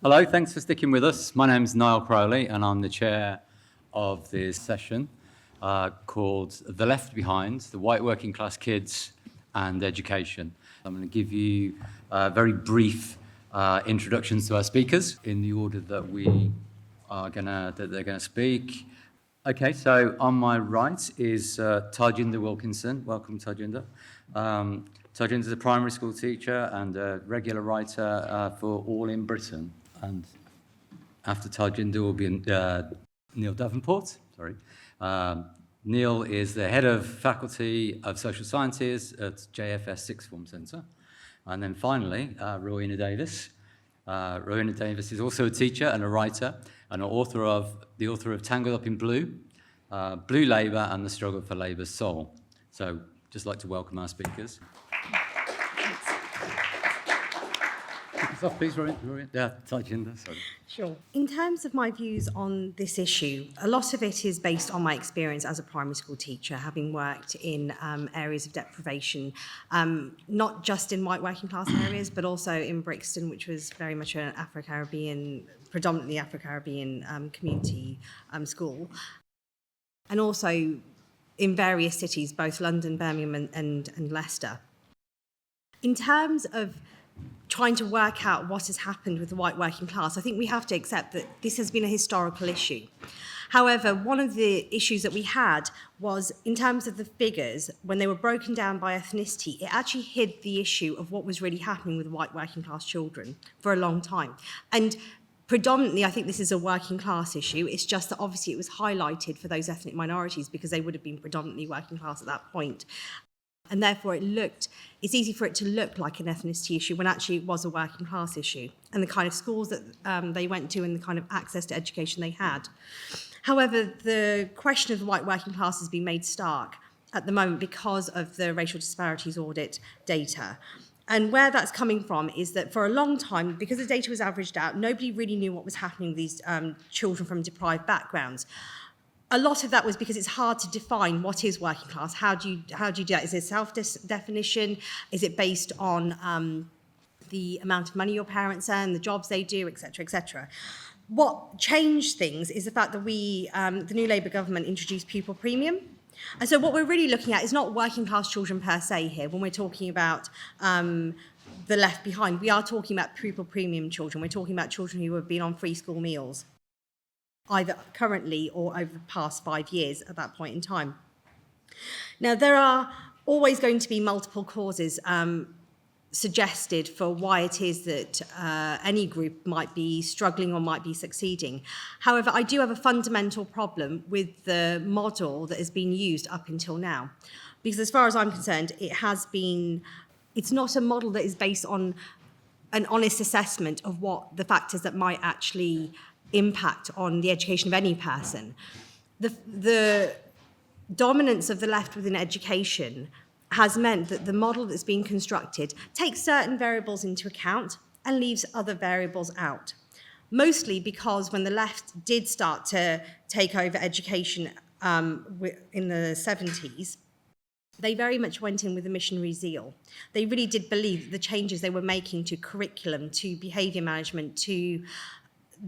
Hello, thanks for sticking with us. My name's Niall Crowley, and I'm the chair of this session called The Left Behind, the White Working Class Kids and Education. I'm going to give you very brief introductions to our speakers in the order that they're going to speak. Okay, so on my right is Tarjinder Wilkinson. Welcome, Tarjinder. Tarjinder is a primary school teacher and a regular writer for All in Britain. And after Tarjinder will be Niall Davenport. Niall is the head of faculty of social sciences at JFS Sixth Form Centre. And then finally, Rowenna Davis. Rowenna Davis is also a teacher and a writer and the author of Tangled Up in Blue, Blue Labour and the Struggle for Labour's Soul. So just like to welcome our speakers. Off, please, Rowenna. Yeah, Tarjinder, sorry. Sure. In terms of my views on this issue, a lot of it is based on my experience as a primary school teacher, having worked in areas of deprivation, not just in white working class areas, but also in Brixton, which was very much an predominantly Afro-Caribbean community school, and also in various cities, both London, Birmingham and Leicester. In terms of trying to work out what has happened with the white working class, I think we have to accept that this has been a historical issue. However, one of the issues that we had was, in terms of the figures, when they were broken down by ethnicity, it actually hid the issue of what was really happening with white working class children for a long time. And predominantly, I think this is a working class issue. It's just that obviously it was highlighted for those ethnic minorities because they would have been predominantly working class at that point. And therefore it's easy for it to look like an ethnicity issue when actually it was a working class issue and the kind of schools that they went to and the kind of access to education they had. However, the question of the white working class has been made stark at the moment because of the racial disparities audit data. And where that's coming from is that for a long time, because the data was averaged out, nobody really knew what was happening with these children from deprived backgrounds. A lot of that was because it's hard to define what is working class. How do you do that? Is it self-definition? Is it based on the amount of money your parents earn, the jobs they do, et cetera, et cetera? What changed things is the fact that the new Labour government introduced pupil premium. And so what we're really looking at is not working class children per se here. When we're talking about the left behind, we are talking about pupil premium children. We're talking about children who have been on free school meals, either currently or over the past 5 years at that point in time. Now, there are always going to be multiple causes suggested for why it is that any group might be struggling or might be succeeding. However, I do have a fundamental problem with the model that has been used up until now. Because as far as I'm concerned, it's not a model that is based on an honest assessment of what the factors that might actually impact on the education of any person. The dominance of the left within education has meant that the model that's being constructed takes certain variables into account and leaves other variables out. Mostly because when the left did start to take over education in the 70s, they very much went in with a missionary zeal. They really did believe that the changes they were making to curriculum, to behaviour management, to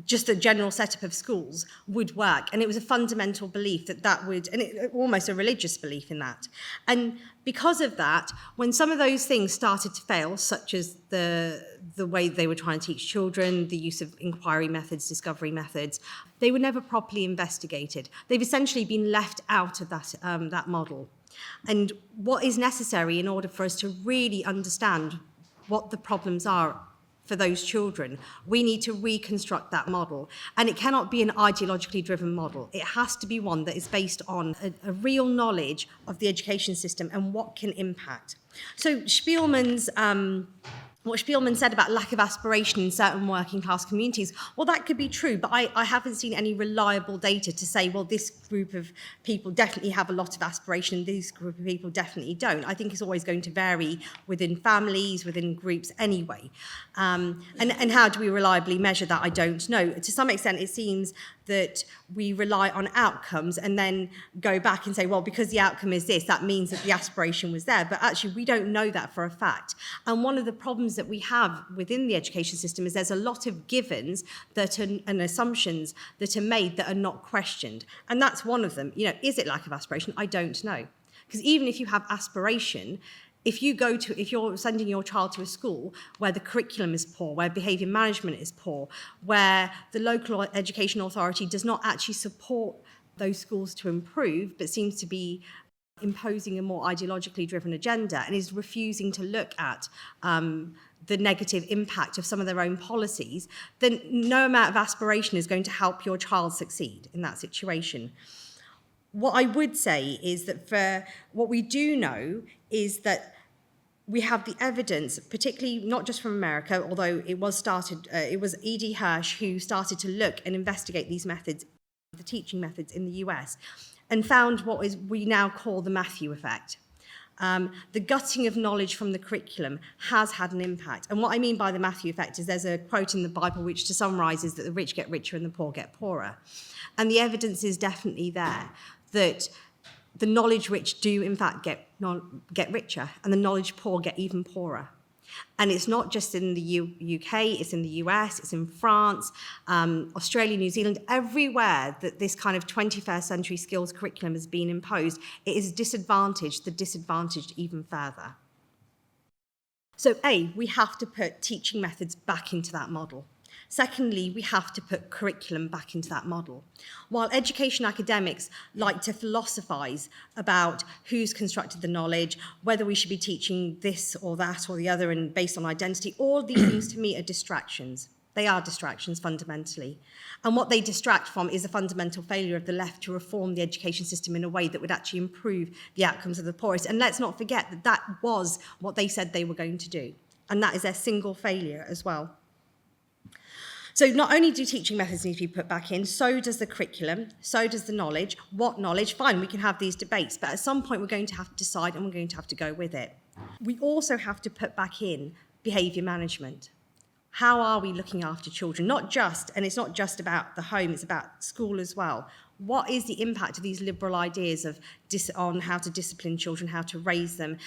just the general setup of schools would work. And it was a fundamental belief that would, and almost a religious belief in that. And because of that, when some of those things started to fail, such as the way they were trying to teach children, the use of inquiry methods, discovery methods, they were never properly investigated. They've essentially been left out of that model. And what is necessary in order for us to really understand what the problems are for those children, we need to reconstruct that model. And it cannot be an ideologically driven model. It has to be one that is based on a real knowledge of the education system and what can impact. So what Spielman said about lack of aspiration in certain working class communities, well, that could be true, but I haven't seen any reliable data to say, well, this group of people definitely have a lot of aspiration, this group of people definitely don't. I think it's always going to vary within families, within groups anyway. And how do we reliably measure that? I don't know. To some extent, it seems that we rely on outcomes and then go back and say, well, because the outcome is this, that means that the aspiration was there. But actually, we don't know that for a fact. And one of the problems that we have within the education system is there's a lot of givens that are, and assumptions that are made that are not questioned. And that's one of them. Is it lack of aspiration? I don't know. Because even if you have aspiration, if you're sending your child to a school where the curriculum is poor, where behaviour management is poor, where the local education authority does not actually support those schools to improve, but seems to be imposing a more ideologically driven agenda and is refusing to look at the negative impact of some of their own policies, then no amount of aspiration is going to help your child succeed in that situation. What I would say is that for what we do know is that we have the evidence, particularly not just from America, although it was E.D. Hirsch who started to look and investigate these methods, the teaching methods in the US, and found what we now call the Matthew effect. The gutting of knowledge from the curriculum has had an impact. And what I mean by the Matthew effect is there's a quote in the Bible which summarises that the rich get richer and the poor get poorer. And the evidence is definitely there that the knowledge rich do in fact get richer and the knowledge poor get even poorer. And it's not just in the UK, it's in the US, it's in France, Australia, New Zealand, everywhere that this kind of 21st century skills curriculum has been imposed, it has disadvantaged the disadvantaged even further. So we have to put teaching methods back into that model. Secondly, we have to put curriculum back into that model. While education academics like to philosophise about who's constructed the knowledge, whether we should be teaching this or that or the other and based on identity, all these things to me are distractions. They are distractions fundamentally. And what they distract from is a fundamental failure of the left to reform the education system in a way that would actually improve the outcomes of the poorest. And let's not forget that that was what they said they were going to do. And that is their single failure as well. So not only do teaching methods need to be put back in, so does the curriculum, so does the knowledge. What knowledge? Fine, we can have these debates, but at some point we're going to have to decide and we're going to have to go with it. We also have to put back in behaviour management. How are we looking after children? And it's not just about the home, it's about school as well. What is the impact of these liberal ideas on how to discipline children, how to raise them?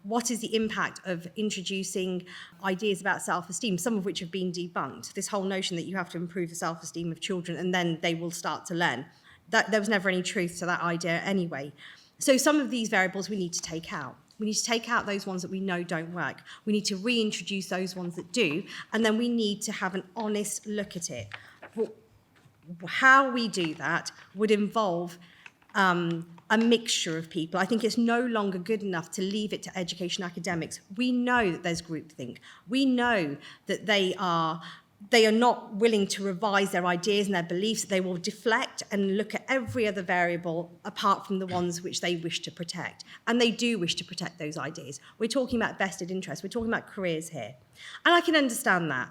What is the impact of introducing ideas about self-esteem, some of which have been debunked? This whole notion that you have to improve the self-esteem of children and then they will start to learn. There was never any truth to that idea anyway. So some of these variables we need to take out. We need to take out those ones that we know don't work. We need to reintroduce those ones that do, and then we need to have an honest look at it. How we do that would involve a mixture of people. I think it's no longer good enough to leave it to education academics. We know that there's groupthink. We know that they are not willing to revise their ideas and their beliefs. They will deflect and look at every other variable apart from the ones which they wish to protect. And they do wish to protect those ideas. We're talking about vested interests. We're talking about careers here. And I can understand that.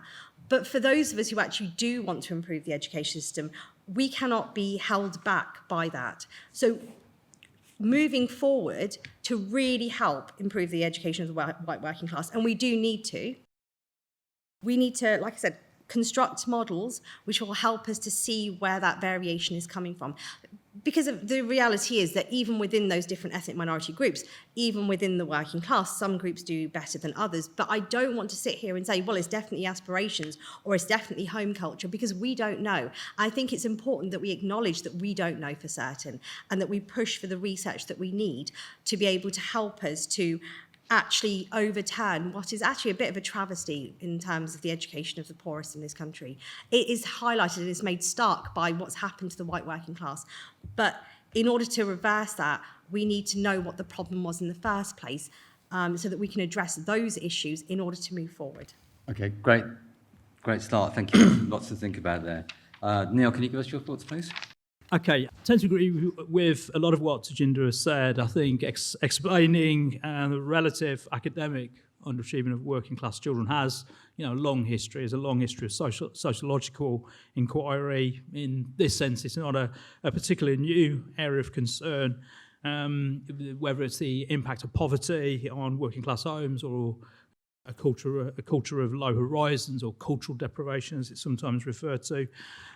But for those of us who actually do want to improve the education system, we cannot be held back by that. So moving forward to really help improve the education of the white working class, and we need to, like I said, construct models which will help us to see where that variation is coming from. Because the reality is that even within those different ethnic minority groups, even within the working class, some groups do better than others. But I don't want to sit here and say, well, it's definitely aspirations or it's definitely home culture, because we don't know. I think it's important that we acknowledge that we don't know for certain and that we push for the research that we need to be able to help us to actually overturn what is actually a bit of a travesty in terms of the education of the poorest in this country. It is highlighted and is made stark by what's happened to the white working class. But in order to reverse that, we need to know what the problem was in the first place so that we can address those issues in order to move forward. Okay, great start. Thank you. Lots to think about there. Niall, can you give us your thoughts, please? Okay, I tend to agree with a lot of what Tarjinder has said. I think explaining the relative academic underachievement of working class children has, a long history. There's a long history of sociological inquiry. In this sense, it's not a particularly new area of concern, whether it's the impact of poverty on working class homes or a culture of low horizons or cultural deprivation, as it's sometimes referred to.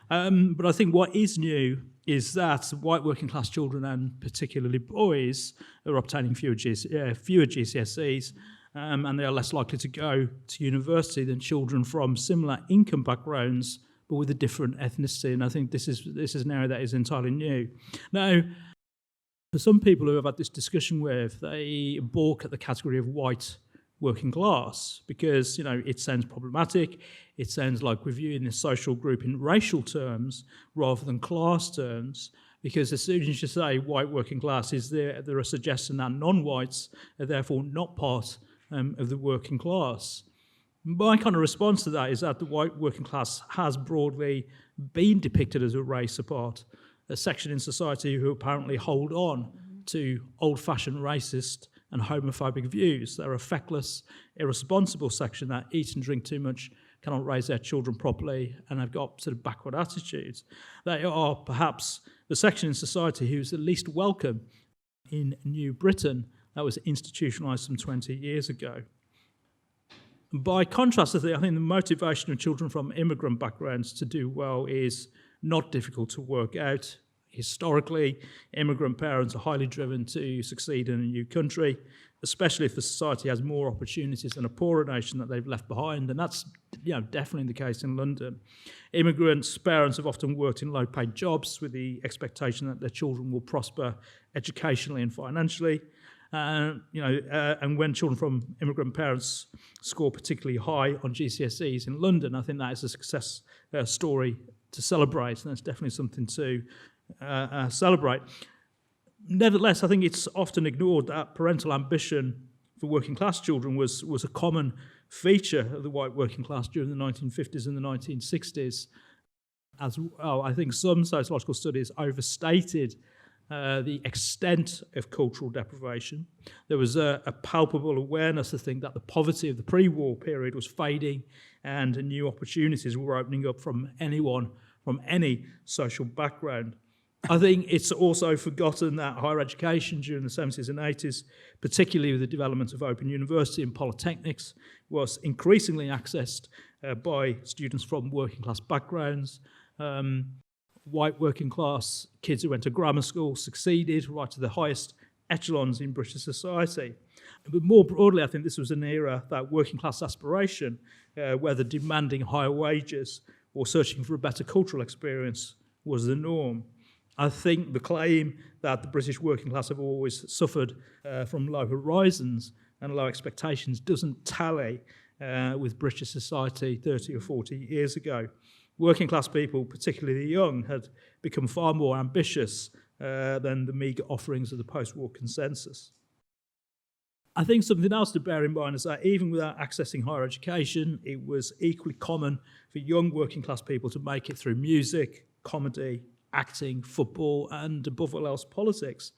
But I think what is new is that white working class children, and particularly boys, are obtaining fewer GCSEs and they are less likely to go to university than children from similar income backgrounds, but with a different ethnicity. And I think this is an area that is entirely new. Now, for some people who I've had this discussion with, they balk at the category of white working class because, it sounds problematic. It sounds like we're viewing this social group in racial terms rather than class terms, because as soon as you say white working class, is there a suggestion that non-whites are therefore not part of the working class. My kind of response to that is that the white working class has broadly been depicted as a race apart, a section in society who apparently hold on to old-fashioned racist and homophobic views. They're a feckless, irresponsible section that eat and drink too much, cannot raise their children properly, and have got sort of backward attitudes. They are perhaps the section in society who's the least welcome in New Britain that was institutionalised some 20 years ago. By contrast, I think the motivation of children from immigrant backgrounds to do well is not difficult to work out. Historically, immigrant parents are highly driven to succeed in a new country, especially if the society has more opportunities than a poorer nation that they've left behind, and that's definitely the case in London. Immigrants' parents have often worked in low-paid jobs with the expectation that their children will prosper educationally and financially. And when children from immigrant parents score particularly high on GCSEs in London, I think that is a success story to celebrate, and that's definitely something to celebrate. Nevertheless, I think it's often ignored that parental ambition for working class children was a common feature of the white working class during the 1950s and the 1960s. As well, I think some sociological studies overstated the extent of cultural deprivation. There was a palpable awareness, I think, that the poverty of the pre-war period was fading and new opportunities were opening up from anyone from any social background. I think it's also forgotten that higher education during the 70s and 80s, particularly with the development of open university and polytechnics, was increasingly accessed by students from working class backgrounds. White working class kids who went to grammar school succeeded right to the highest echelons in British society. But more broadly, I think this was an era that working class aspiration, whether demanding higher wages or searching for a better cultural experience, was the norm. I think the claim that the British working class have always suffered from low horizons and low expectations doesn't tally with British society 30 or 40 years ago. Working class people, particularly the young, had become far more ambitious than the meagre offerings of the post-war consensus. I think something else to bear in mind is that even without accessing higher education, it was equally common for young working class people to make it through music, comedy, acting, football, and above all else, politics.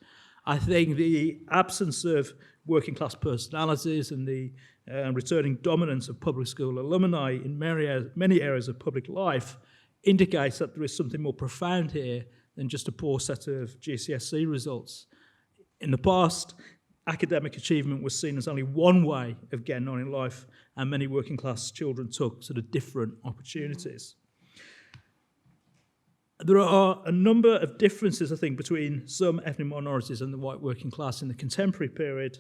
I think the absence of working class personalities and the returning dominance of public school alumni in many areas of public life indicates that there is something more profound here than just a poor set of GCSE results. In the past, academic achievement was seen as only one way of getting on in life, and many working class children took sort of different opportunities. There are a number of differences, I think, between some ethnic minorities and the white working class in the contemporary period.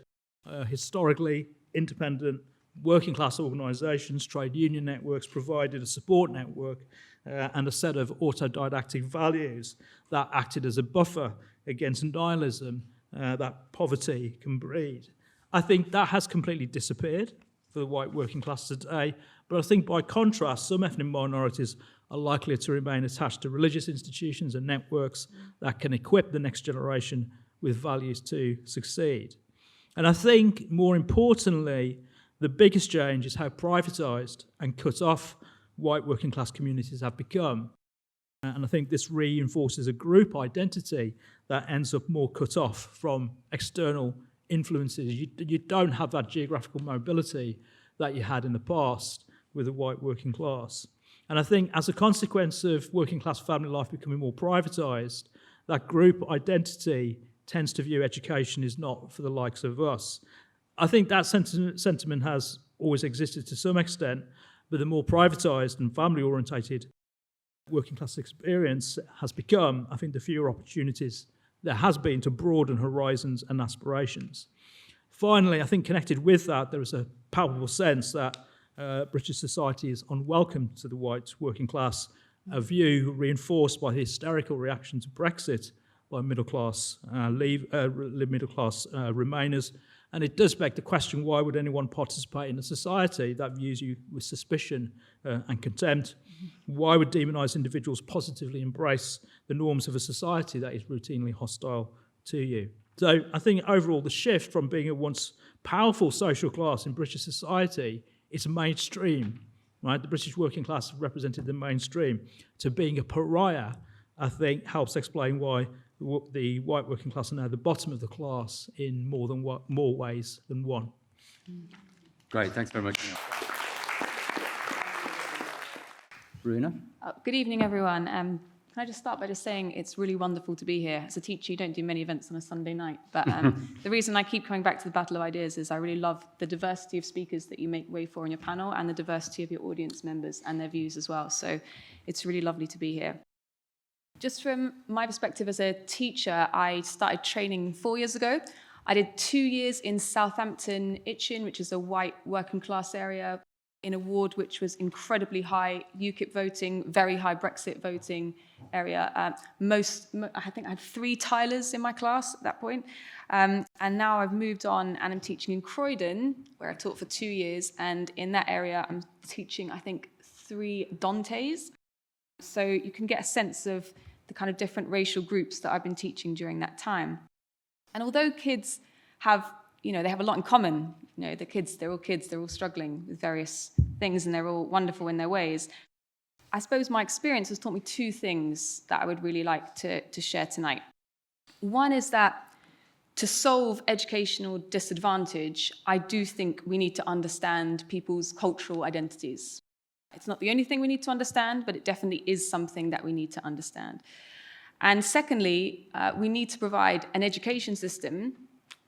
Historically, independent working class organisations, trade union networks provided a support network and a set of autodidactic values that acted as a buffer against nihilism that poverty can breed. I think that has completely disappeared for the white working class today, but I think by contrast, some ethnic minorities are likely to remain attached to religious institutions and networks that can equip the next generation with values to succeed. And I think, more importantly, the biggest change is how privatised and cut off white working class communities have become. And I think this reinforces a group identity that ends up more cut off from external influences. You don't have that geographical mobility that you had in the past with the white working class. And I think as a consequence of working class family life becoming more privatised, that group identity tends to view education is not for the likes of us. I think that sentiment has always existed to some extent, but the more privatised and family-orientated working class experience has become, I think the fewer opportunities there has been to broaden horizons and aspirations. Finally, I think connected with that, there is a palpable sense that British society is unwelcome to the white working class, a view reinforced by the hysterical reaction to Brexit by middle-class Remainers. And it does beg the question, why would anyone participate in a society that views you with suspicion and contempt? Why would demonised individuals positively embrace the norms of a society that is routinely hostile to you? So I think overall the shift from being a once powerful social class in British society, it's mainstream, right? The British working class represented the mainstream, to being a pariah, I think helps explain why the white working class are now the bottom of the class in more ways than one. Great, thanks very much. Rowenna? Good evening, everyone. Can I just start by just saying it's really wonderful to be here. As a teacher, you don't do many events on a Sunday night, but the reason I keep coming back to the Battle of Ideas is I really love the diversity of speakers that you make way for in your panel and the diversity of your audience members and their views as well. So it's really lovely to be here. Just from my perspective as a teacher, I started training 4 years ago. I did 2 years in Southampton, Itchen, which is a white working class area, in a ward which was incredibly high UKIP voting, very high Brexit voting area. I think I had 3 Tylers in my class at that point. And now I've moved on and I'm teaching in Croydon, where I taught for 2 years. And in that area, I'm teaching, I think, 3 Dantes. So you can get a sense of the kind of different racial groups that I've been teaching during that time. And although kids have, they have a lot in common. They're kids, they're all struggling with various things and they're all wonderful in their ways. I suppose my experience has taught me 2 things that I would really like to share tonight. One is that to solve educational disadvantage, I do think we need to understand people's cultural identities. It's not the only thing we need to understand, but it definitely is something that we need to understand. And secondly, we need to provide an education system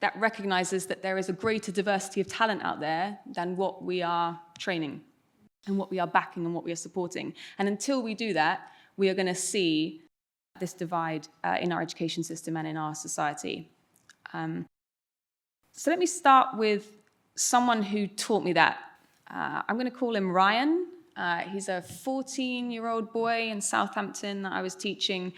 that recognizes that there is a greater diversity of talent out there than what we are training and what we are backing and what we are supporting. And until we do that, we are going to see this divide in our education system and in our society. So let me start with someone who taught me that. I'm going to call him Ryan. He's a 14-year-old boy in Southampton that I was teaching,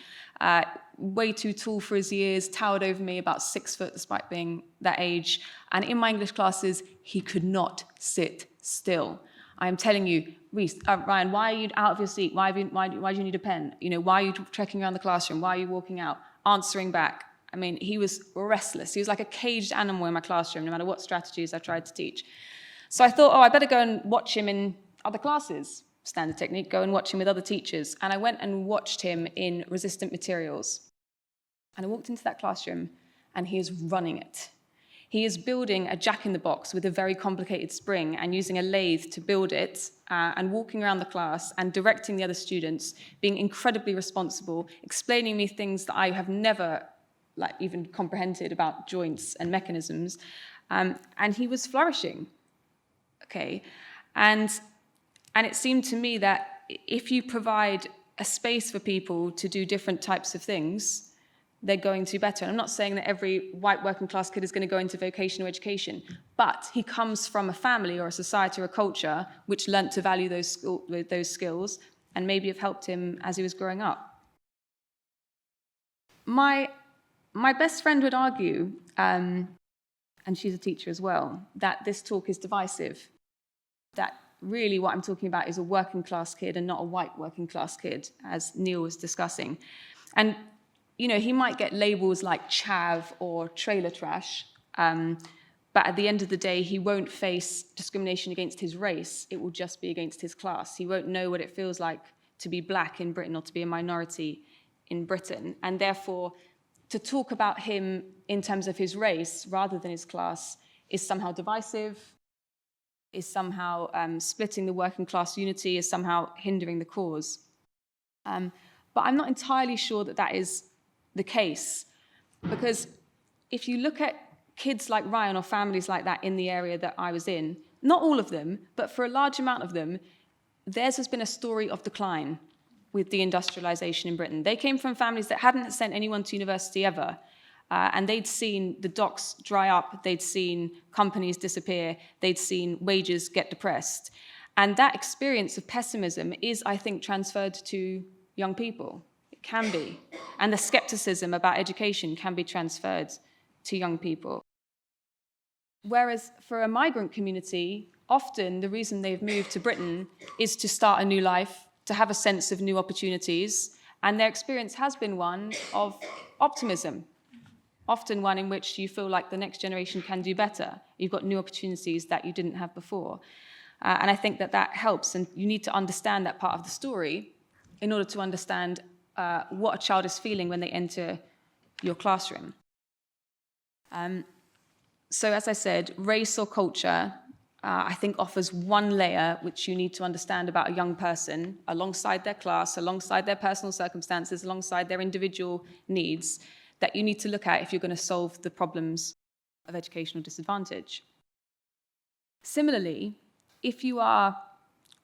way too tall for his years, towered over me, about 6 foot despite being that age. And in my English classes, he could not sit still. I am telling you, Ryan, why are you out of your seat? Why do you need a pen? Why are you trekking around the classroom? Why are you walking out? Answering back. I mean, he was restless. He was like a caged animal in my classroom, no matter what strategies I tried to teach. So I thought, I better go and watch him in other classes, standard technique, go and watch him with other teachers. And I went and watched him in resistant materials. And I walked into that classroom and he is running it. He is building a jack-in-the-box with a very complicated spring and using a lathe to build it and walking around the class and directing the other students, being incredibly responsible, explaining me things that I have never even comprehended about joints and mechanisms. And he was flourishing, okay? And it seemed to me that if you provide a space for people to do different types of things, they're going to be better. And I'm not saying that every white working class kid is going to go into vocational education, but he comes from a family or a society or a culture which learnt to value those skills and maybe have helped him as he was growing up. My best friend would argue, and she's a teacher as well, that this talk is divisive, that really what I'm talking about is a working class kid and not a white working class kid, as Niall was discussing. And, he might get labels like chav or trailer trash, but at the end of the day, he won't face discrimination against his race. It will just be against his class. He won't know what it feels like to be black in Britain or to be a minority in Britain. And therefore, to talk about him in terms of his race rather than his class is somehow divisive, is somehow splitting the working class unity, is somehow hindering the cause. But I'm not entirely sure that that is the case, because if you look at kids like Ryan or families like that in the area that I was in, not all of them, but for a large amount of them, theirs has been a story of decline with deindustrialization in Britain. They came from families that hadn't sent anyone to university ever. And they'd seen the docks dry up, they'd seen companies disappear, they'd seen wages get depressed. And that experience of pessimism is, I think, transferred to young people. It can be. And the skepticism about education can be transferred to young people. Whereas for a migrant community, often the reason they've moved to Britain is to start a new life, to have a sense of new opportunities, and their experience has been one of optimism, often one in which you feel like the next generation can do better. You've got new opportunities that you didn't have before. And I think that that helps, and you need to understand that part of the story in order to understand what a child is feeling when they enter your classroom. So as I said, race or culture, I think offers one layer which you need to understand about a young person alongside their class, alongside their personal circumstances, alongside their individual needs that you need to look at if you're going to solve the problems of educational disadvantage. Similarly, if you are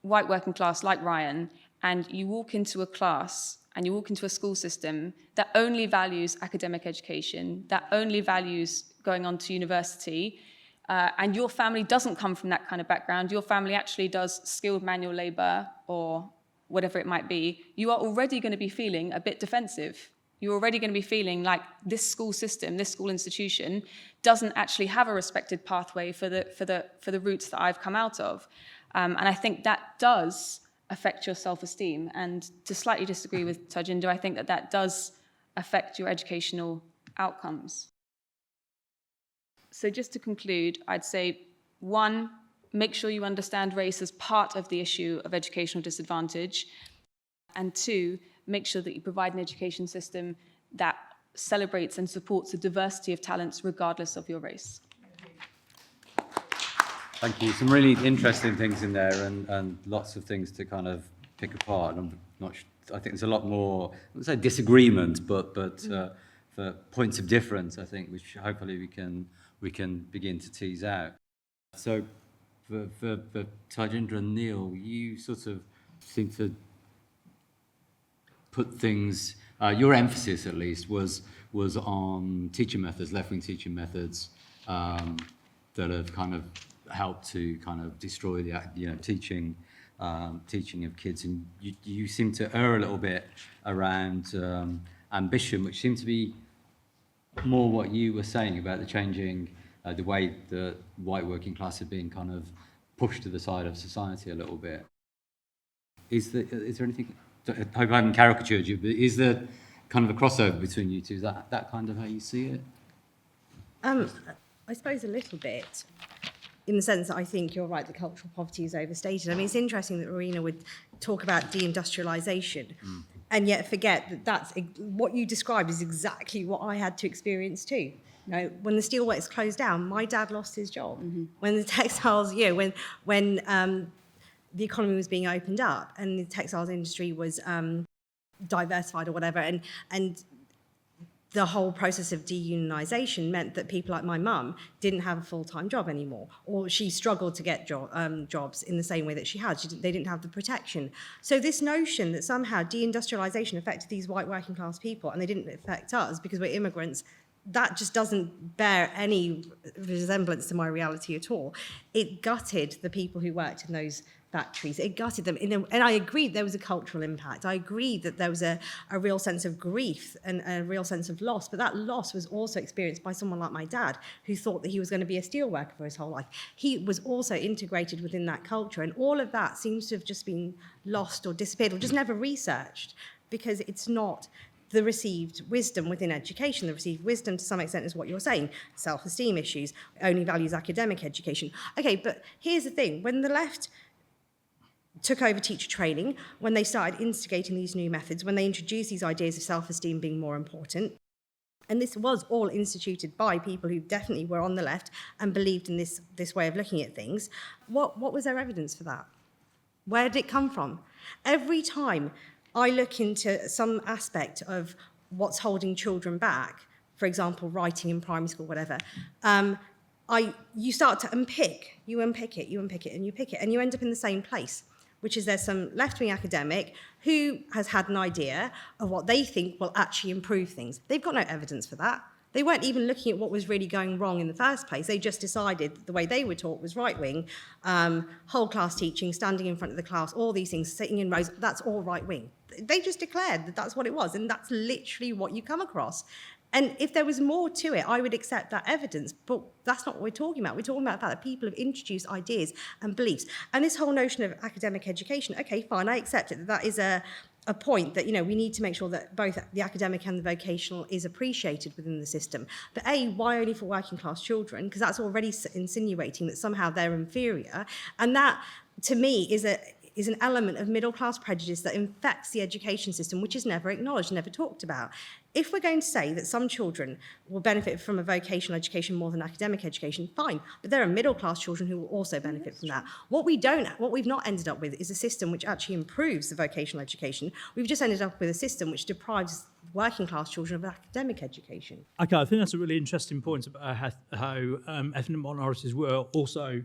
white working class like Ryan and you walk into a class and you walk into a school system that only values academic education, that only values going on to university, and your family doesn't come from that kind of background, your family actually does skilled manual labor or whatever it might be, you are already going to be feeling a bit defensive. You're already going to be feeling like this school system, this school institution, doesn't actually have a respected pathway for the routes that I've come out of. And I think that does affect your self-esteem. And to slightly disagree with Tarjinder, I think that that does affect your educational outcomes. So just to conclude, I'd say, one, make sure you understand race as part of the issue of educational disadvantage. And two, make sure that you provide an education system that celebrates and supports the diversity of talents regardless of your race. Thank you. Some really interesting things in there and lots of things to kind of pick apart. And I'm not sure, I think there's a lot more, I wouldn't say disagreement, but for points of difference, I think, which hopefully we can begin to tease out. So for Tarjinder and Niall, you sort of seem to put things, your emphasis at least was on teaching methods, left-wing teaching methods that have kind of helped to kind of destroy the teaching of kids, and you seem to err a little bit around ambition, which seemed to be more what you were saying about the changing the way the white working class had been kind of pushed to the side of society a little bit. Is there anything? I hope I haven't caricatured you, but is there kind of a crossover between you two? Is that kind of how you see it? I suppose a little bit, in the sense that I think you're right, the cultural poverty is overstated. I mean, it's interesting that Rowenna would talk about deindustrialisation and yet forget that that's what you described is exactly what I had to experience too. You know, when the steelworks closed down, my dad lost his job. Mm-hmm. When the textiles, when the economy was being opened up and the textiles industry was diversified or whatever, and the whole process of deunionisation meant that people like my mum didn't have a full-time job anymore, or she struggled to get jobs in the same way that she had. They didn't have the protection. So this notion that somehow deindustrialisation affected these white working class people and they didn't affect us because we're immigrants, that just doesn't bear any resemblance to my reality at all. It gutted the people who worked in those factories. It gutted them. And I agree there was a cultural impact. I agree that there was a real sense of grief and a real sense of loss, but that loss was also experienced by someone like my dad, who thought that he was going to be a steelworker for his whole life. He was also integrated within that culture, and all of that seems to have just been lost or disappeared or just never researched, because it's not the received wisdom within education. The received wisdom, to some extent, is what you're saying, self-esteem issues, only values academic education. Okay, but here's the thing. When the left took over teacher training, when they started instigating these new methods, when they introduced these ideas of self-esteem being more important, and this was all instituted by people who definitely were on the left and believed in this way of looking at things, what was their evidence for that? Where did it come from? Every time I look into some aspect of what's holding children back, for example, writing in primary school, whatever, you start to unpick it, and you pick it, and you end up in the same place, which is there's some left-wing academic who has had an idea of what they think will actually improve things. They've got no evidence for that. They weren't even looking at what was really going wrong in the first place. They just decided that the way they were taught was right-wing, whole class teaching, standing in front of the class, all these things, sitting in rows, that's all right-wing. They just declared that that's what it was, and that's literally what you come across. And if there was more to it, I would accept that evidence, but that's not what we're talking about. We're talking about the fact that people have introduced ideas and beliefs. And this whole notion of academic education, okay, fine, I accept it. That is a point that, we need to make sure that both the academic and the vocational is appreciated within the system. But why only for working class children? Because that's already insinuating that somehow they're inferior. And that, to me, is an element of middle class prejudice that infects the education system, which is never acknowledged, never talked about. If we're going to say that some children will benefit from a vocational education more than academic education, fine, but there are middle class children who will also benefit from that. What we've not ended up with is a system which actually improves the vocational education. We've just ended up with a system which deprives working class children of academic education. Okay, I think that's a really interesting point about how ethnic minorities were also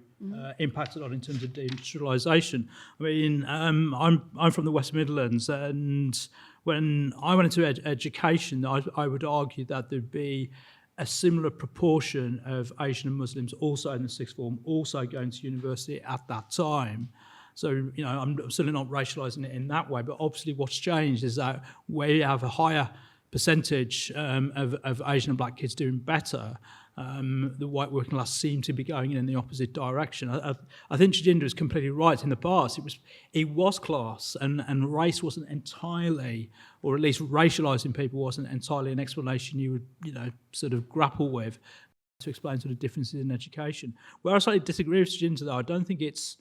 impacted on in terms of deindustrialisation. I mean, I'm from the West Midlands, and when I went into education, I would argue that there'd be a similar proportion of Asian and Muslims also in the sixth form, also going to university at that time. So, I'm certainly not racialising it in that way, but obviously what's changed is that we have a higher percentage of Asian and black kids doing better. The white working class seem to be going in the opposite direction. I think Tarjinder is completely right. In the past, it was class, and race wasn't entirely, or at least racialising people wasn't entirely an explanation you would sort of grapple with to explain sort of differences in education. Where I slightly disagree with Tarjinder, though, I don't think it's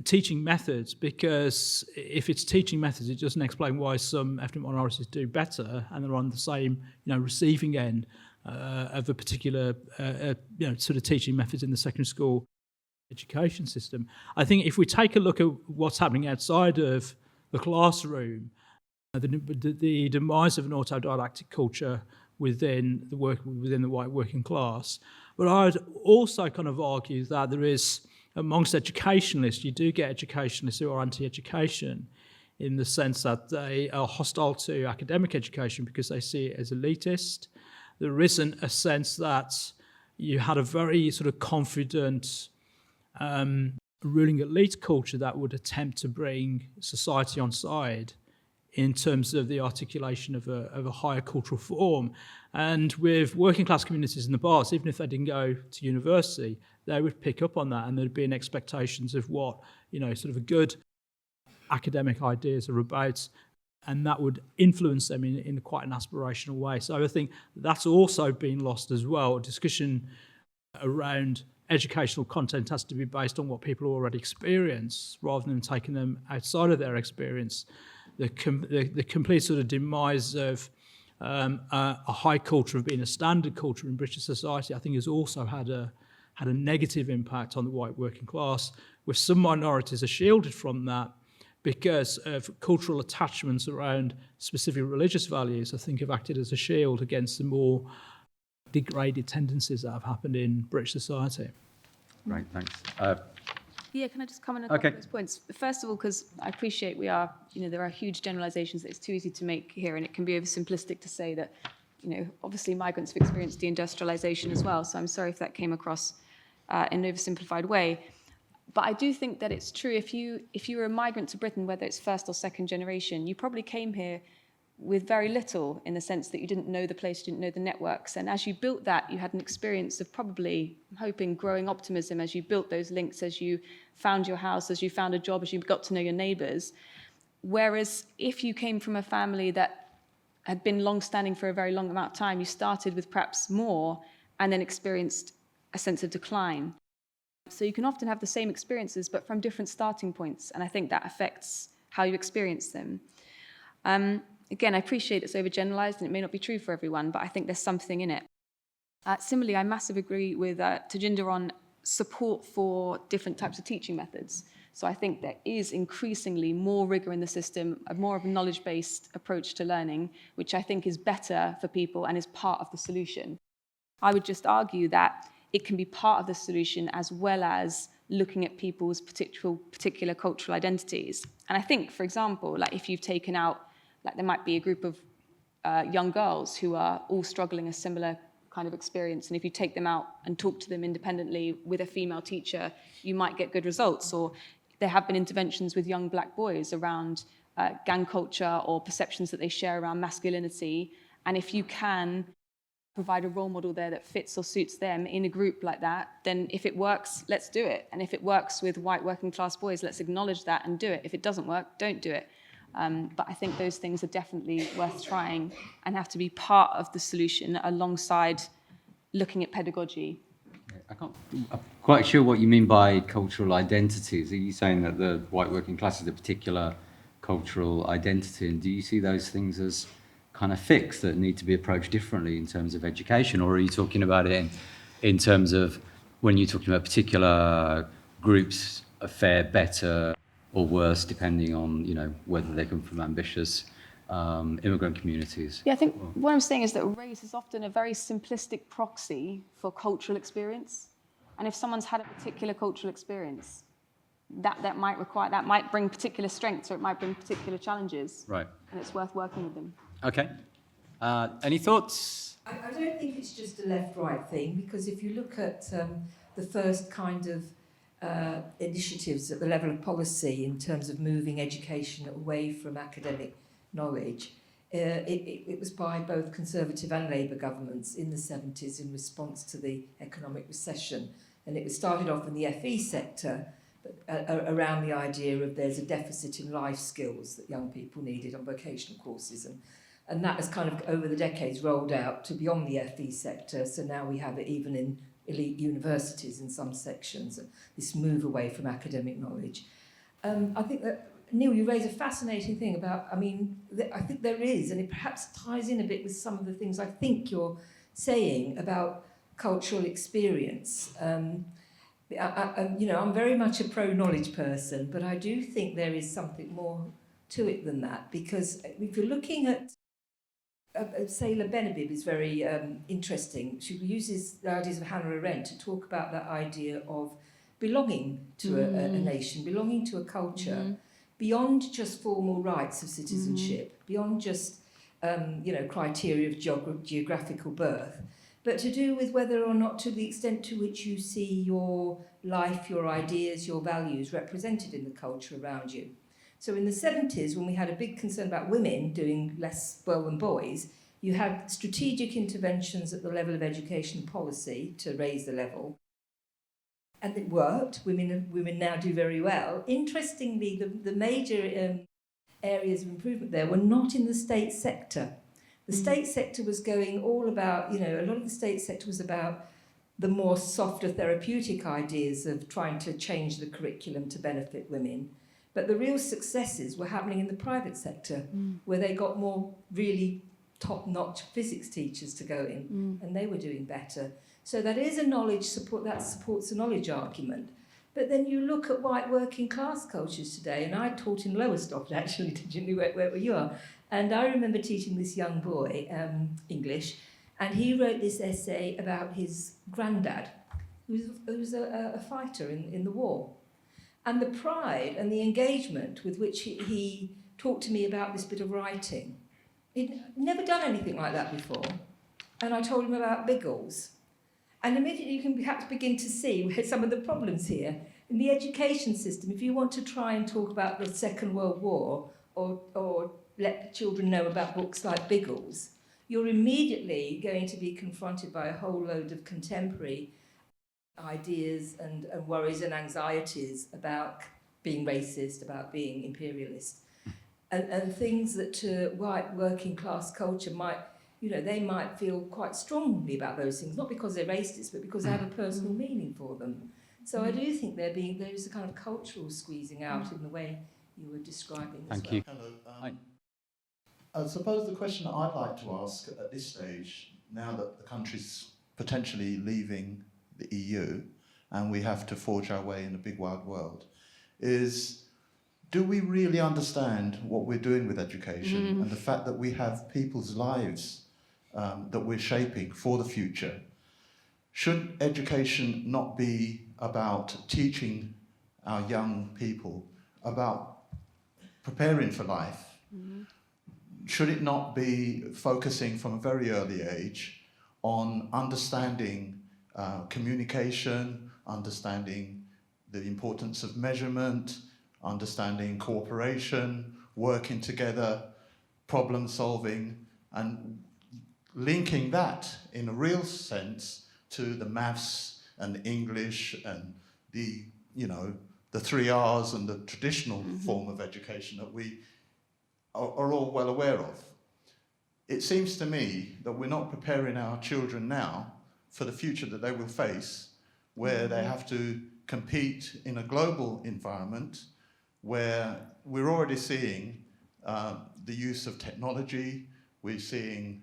teaching methods, because if it's teaching methods, it doesn't explain why some ethnic minorities do better and they're on the same receiving end of a particular sort of teaching methods in the secondary school education system. I think if we take a look at what's happening outside of the classroom, the demise of an autodidactic culture within the white working class, but I would also kind of argue that there is, amongst educationalists, you do get educationalists who are anti-education in the sense that they are hostile to academic education because they see it as elitist. There isn't a sense that you had a very sort of confident ruling elite culture that would attempt to bring society on side in terms of the articulation of a higher cultural form. And with working class communities in the past, even if they didn't go to university, they would pick up on that, and there'd be an expectations of what, sort of a good academic ideas are about, and that would influence them in quite an aspirational way. So I think that's also been lost as well. A discussion around educational content has to be based on what people already experience, rather than taking them outside of their experience. The complete sort of demise of a high culture of being a standard culture in British society, I think, has also had a negative impact on the white working class, where some minorities are shielded from that because of cultural attachments around specific religious values. I think have acted as a shield against the more degraded tendencies that have happened in British society. Right, thanks. Yeah, can I just comment on a couple of those points? First of all, because I appreciate there are huge generalisations that it's too easy to make here, and it can be oversimplistic to say that, obviously migrants have experienced deindustrialisation as well, so I'm sorry if that came across in an oversimplified way. But I do think that it's true. If you were a migrant to Britain, whether it's first or second generation, you probably came here with very little, in the sense that you didn't know the place, you didn't know the networks. And as you built that, you had an experience of probably, I'm hoping, growing optimism as you built those links, as you found your house, as you found a job, as you got to know your neighbours. Whereas if you came from a family that had been long-standing for a very long amount of time, you started with perhaps more and then experienced a sense of decline. So you can often have the same experiences, but from different starting points. And I think that affects how you experience them. Again, I appreciate it's overgeneralized and it may not be true for everyone, but I think there's something in it. Similarly, I massively agree with Tarjinder on support for different types of teaching methods. So I think there is increasingly more rigor in the system, more of a knowledge-based approach to learning, which I think is better for people and is part of the solution. I would just argue that it can be part of the solution as well as looking at people's particular cultural identities. And I think, for example, like if you've taken out, like there might be a group of young girls who are all struggling a similar kind of experience. And if you take them out and talk to them independently with a female teacher, you might get good results. Or there have been interventions with young black boys around gang culture or perceptions that they share around masculinity. And if you can provide a role model there that fits or suits them in a group like that, then if it works, let's do it. And if it works with white working class boys, let's acknowledge that and do it. If it doesn't work, don't do it. But I think those things are definitely worth trying and have to be part of the solution alongside looking at pedagogy. I'm quite sure what you mean by cultural identities. Are you saying that the white working class is a particular cultural identity, and do you see those things as kind of fixed that need to be approached differently in terms of education, or are you talking about it in terms of when you're talking about particular groups fare better or worse depending on, you know, whether they come from ambitious immigrant communities? Yeah, I think what I'm saying is that race is often a very simplistic proxy for cultural experience. And if someone's had a particular cultural experience, that might bring particular strengths, or it might bring particular challenges. Right. And it's worth working with them. Okay. Any thoughts? I don't think it's just a left-right thing, because if you look at the first kind of initiatives at the level of policy in terms of moving education away from academic knowledge, it was by both Conservative and Labour governments in the 70s in response to the economic recession. And it was started off in the FE sector, around the idea of there's a deficit in life skills that young people needed on vocational courses, and that has kind of over the decades rolled out to beyond the FE sector, so now we have it even in elite universities in some sections, this move away from academic knowledge. I think that, Neil, you raise a fascinating thing about, I think there is, and it perhaps ties in a bit with some of the things I think you're saying about cultural experience. I'm very much a pro-knowledge person, but I do think there is something more to it than that, because if you're looking at, Sayla Benabib is very interesting. She uses the ideas of Hannah Arendt to talk about that idea of belonging to a nation, belonging to a culture, beyond just formal rights of citizenship, beyond just criteria of geographical birth, but to do with whether or not, to the extent to which you see your life, your ideas, your values represented in the culture around you. So in the 70s, when we had a big concern about women doing less well than boys, you had strategic interventions at the level of education policy to raise the level. And it worked. Women now do very well. Interestingly, the major areas of improvement there were not in the state sector. The state sector was going all about, a lot of the state sector was about the more softer therapeutic ideas of trying to change the curriculum to benefit women. But the real successes were happening in the private sector, where they got more really top-notch physics teachers to go in, and they were doing better. So that is a knowledge support, that supports a knowledge argument. But then you look at white working class cultures today, and I taught in Lowestoft actually, where you are, and I remember teaching this young boy English, and he wrote this essay about his granddad, who was a fighter in the war. And the pride and the engagement with which he talked to me about this bit of writing. He'd never done anything like that before. And I told him about Biggles. And immediately you can perhaps begin to see some of the problems here. In the education system, if you want to try and talk about the Second World War or let children know about books like Biggles, you're immediately going to be confronted by a whole load of contemporary ideas and worries and anxieties about being racist, about being imperialist, and things that to white working class culture might, they might feel quite strongly about those things, not because they're racist, but because they have a personal meaning for them. So I do think there is a kind of cultural squeezing out in the way you were describing as well. Thank you. Hello. I suppose the question that I'd like to ask at this stage, now that the country's potentially leaving the EU and we have to forge our way in the big wide world, is do we really understand what we're doing with education and the fact that we have people's lives that we're shaping for the future? Should education not be about teaching our young people about preparing for life? Should it not be focusing from a very early age on understanding communication, understanding the importance of measurement, understanding cooperation, working together, problem solving, and linking that in a real sense to the maths and English and the, the 3 R's and the traditional form of education that we are all well aware of. It seems to me that we're not preparing our children now for the future that they will face, where they have to compete in a global environment, where we're already seeing the use of technology, we're seeing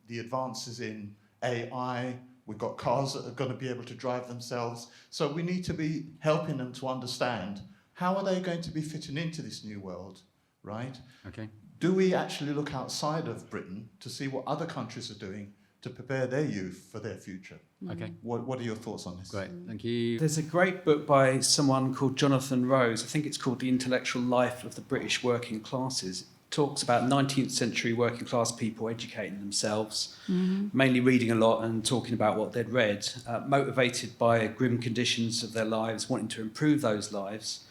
the advances in AI, we've got cars that are going to be able to drive themselves. So we need to be helping them to understand how are they going to be fitting into this new world, right? Okay. Do we actually look outside of Britain to see what other countries are doing to prepare their youth for their future? Okay. What are your thoughts on this? Great. Thank you. There's a great book by someone called Jonathan Rose. I think it's called The Intellectual Life of the British Working Classes. It talks about 19th century working class people educating themselves, mainly reading a lot and talking about what they'd read, motivated by grim conditions of their lives, wanting to improve those lives.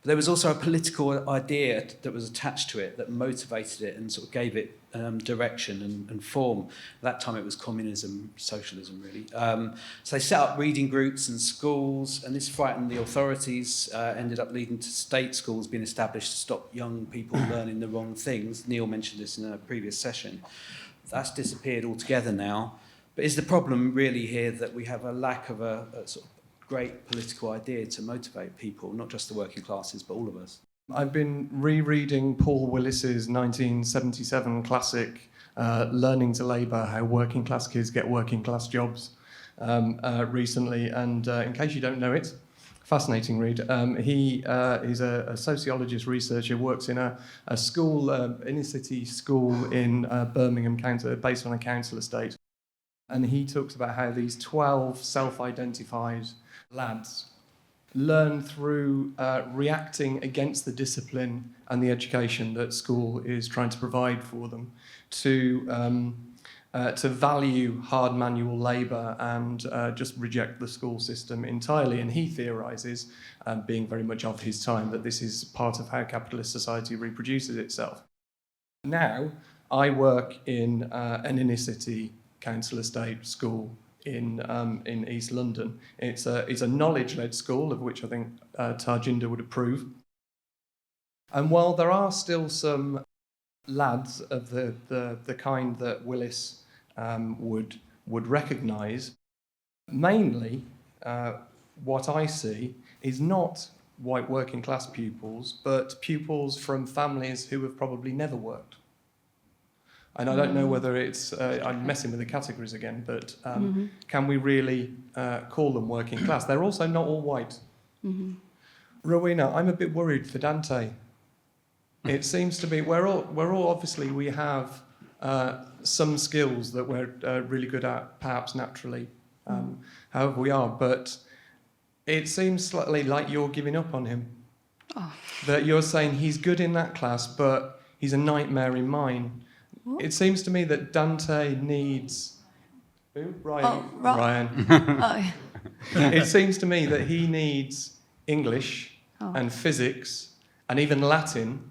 But there was also a political idea that was attached to it that motivated it and sort of gave it direction and form. At that time it was communism, socialism really. So they set up reading groups and schools, and this frightened the authorities, ended up leading to state schools being established to stop young people learning the wrong things. Neil mentioned this in a previous session. That's disappeared altogether now. But is the problem really here that we have a lack of a sort of great political idea to motivate people, not just the working classes, but all of us? I've been rereading Paul Willis's 1977 classic, Learning to Labour, How Working Class Kids Get Working Class Jobs, recently. And in case you don't know it, fascinating read. He's a sociologist researcher, works in a school, inner city school in Birmingham, based on a council estate. And he talks about how these 12 self-identified lads learn through reacting against the discipline and the education that school is trying to provide for them, to value hard manual labour and just reject the school system entirely. And he theorises, being very much of his time, that this is part of how capitalist society reproduces itself. Now, I work in an inner city council estate school in East London. It's a knowledge-led school, of which I think Tarjinder would approve. And while there are still some lads of the kind that Willis would recognise, mainly what I see is not white working class pupils, but pupils from families who have probably never worked. And I don't know whether it's, I'm messing with the categories again, but can we really call them working class? They're also not all white. Rowenna, I'm a bit worried for Dante. It seems to be, we're all obviously, we have some skills that we're really good at, perhaps naturally, however we are, but it seems slightly like you're giving up on him. That you're saying he's good in that class, but he's a nightmare in mine. What? It seems to me that Dante needs... Who? Ryan. Ryan. It seems to me that he needs English and physics and even Latin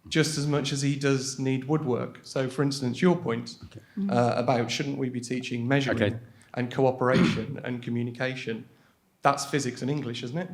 just as much as he does need woodwork. So, for instance, your point about shouldn't we be teaching measuring and cooperation and communication, that's physics and English, isn't it?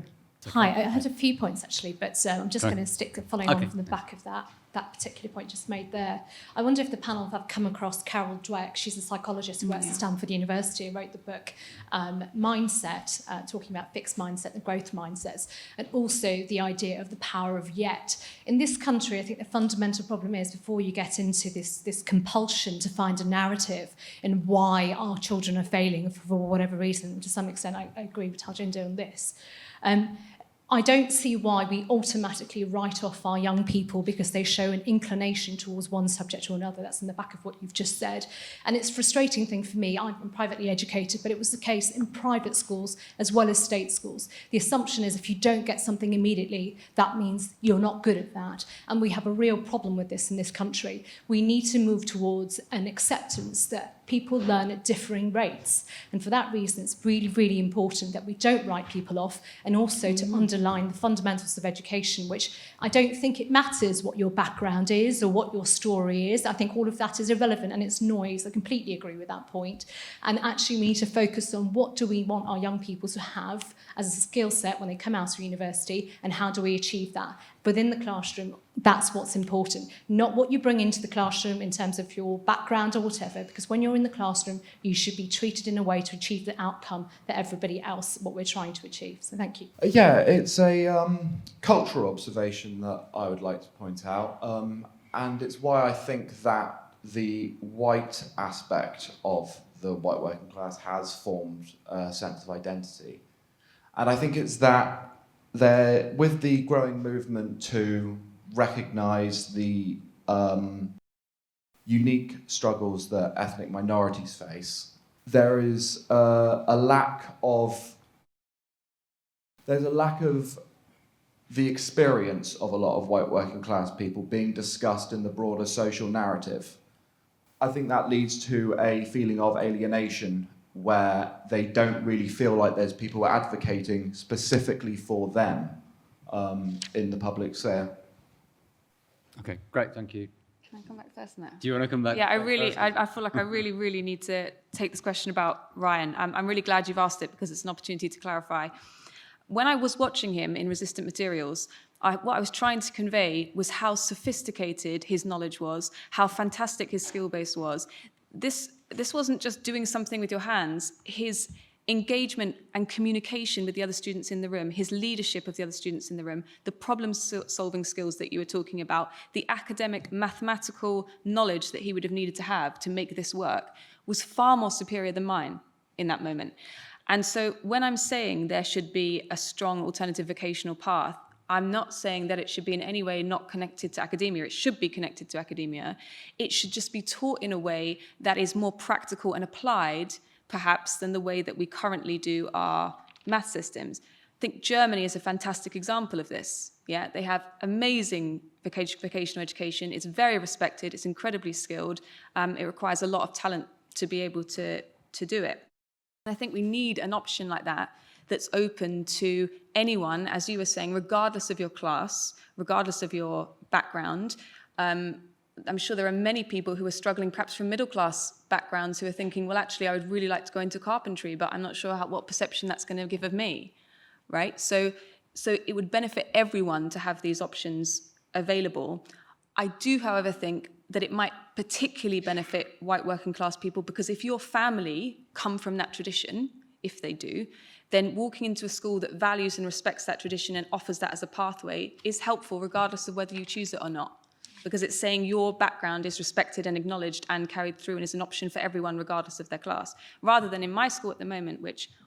Hi, I had a few points actually, but I'm just going to stick following on from the back of that particular point just made there. I wonder if the panel have come across Carol Dweck. She's a psychologist who works at Stanford University and wrote the book Mindset, talking about fixed mindset and growth mindsets, and also the idea of the power of yet. In this country, I think the fundamental problem is before you get into this compulsion to find a narrative in why our children are failing for whatever reason, to some extent I agree with Tarjinder on this. I don't see why we automatically write off our young people because they show an inclination towards one subject or another. That's in the back of what you've just said. And it's a frustrating thing for me. I'm privately educated, but it was the case in private schools as well as state schools. The assumption is if you don't get something immediately, that means you're not good at that. And we have a real problem with this in this country. We need to move towards an acceptance that people learn at differing rates. And for that reason, it's really, really important that we don't write people off, and also to underline the fundamentals of education, which I don't think it matters what your background is or what your story is. I think all of that is irrelevant and it's noise. I completely agree with that point. And actually we need to focus on what do we want our young people to have as a skill set when they come out of university, and how do we achieve that within the classroom. That's what's important, not what you bring into the classroom in terms of your background or whatever, because when you're in the classroom, you should be treated in a way to achieve the outcome that everybody else, what we're trying to achieve. So thank you. Yeah, it's a cultural observation that I would like to point out, and it's why I think that the white aspect of the white working class has formed a sense of identity. And I think it's that with the growing movement to recognise the unique struggles that ethnic minorities face, there is a lack of the experience of a lot of white working class people being discussed in the broader social narrative. I think that leads to a feeling of alienation where they don't really feel like there's people advocating specifically for them in the public sphere. Okay, great, thank you. Can I come back first now? Do you want to come back? Yeah, I feel like I really need to take this question about Ryan. I'm really glad you've asked it, because it's an opportunity to clarify. When I was watching him in Resistant Materials, what I was trying to convey was how sophisticated his knowledge was, how fantastic his skill base was. This wasn't just doing something with your hands. His engagement and communication with the other students in the room, his leadership of the other students in the room, the problem-solving skills that you were talking about, the academic, mathematical knowledge that he would have needed to have to make this work was far more superior than mine in that moment. And so when I'm saying there should be a strong alternative vocational path, I'm not saying that it should be in any way not connected to academia. It should be connected to academia. It should just be taught in a way that is more practical and applied, perhaps, than the way that we currently do our math systems. I think Germany is a fantastic example of this. Yeah, they have amazing vocational education. It's very respected. It's incredibly skilled. It requires a lot of talent to be able to do it. I think we need an option like that that's open to anyone, as you were saying, regardless of your class, regardless of your background. I'm sure there are many people who are struggling, perhaps from middle-class backgrounds, who are thinking, well, actually, I would really like to go into carpentry, but I'm not sure what perception that's going to give of me, right? So it would benefit everyone to have these options available. I do, however, think that it might particularly benefit white working-class people, because if your family come from that tradition, if they do, then walking into a school that values and respects that tradition and offers that as a pathway is helpful regardless of whether you choose it or not, because it's saying your background is respected and acknowledged and carried through and is an option for everyone regardless of their class, rather than in my school at the moment,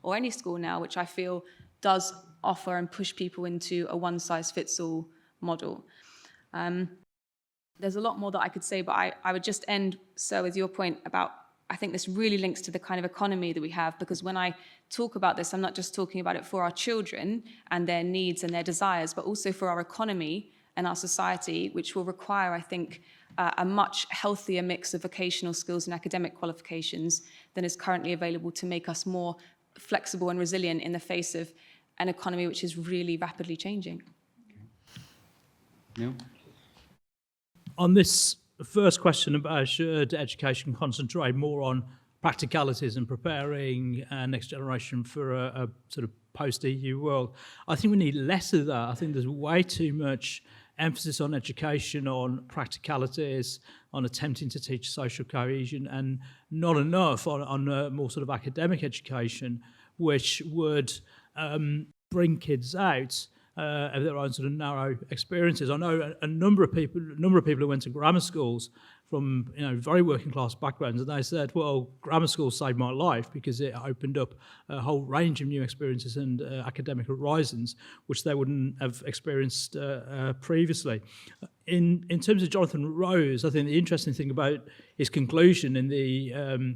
or any school now, which I feel does offer and push people into a one-size-fits-all model. There's a lot more that I could say, but I would just end, so with your point about, I think this really links to the kind of economy that we have, because when I talk about this, I'm not just talking about it for our children and their needs and their desires, but also for our economy and our society, which will require, I think, a much healthier mix of vocational skills and academic qualifications than is currently available to make us more flexible and resilient in the face of an economy which is really rapidly changing. Neil? On this first question about should education concentrate more on practicalities and preparing next generation for a sort of post-EU world, I think we need less of that. I think there's way too much emphasis on education, on practicalities, on attempting to teach social cohesion, and not enough on more sort of academic education, which would bring kids out of their own sort of narrow experiences. I know a number of people who went to grammar schools from very working class backgrounds, and they said, well, grammar school saved my life because it opened up a whole range of new experiences and academic horizons which they wouldn't have experienced previously. In terms of Jonathan Rose, I think the interesting thing about his conclusion in the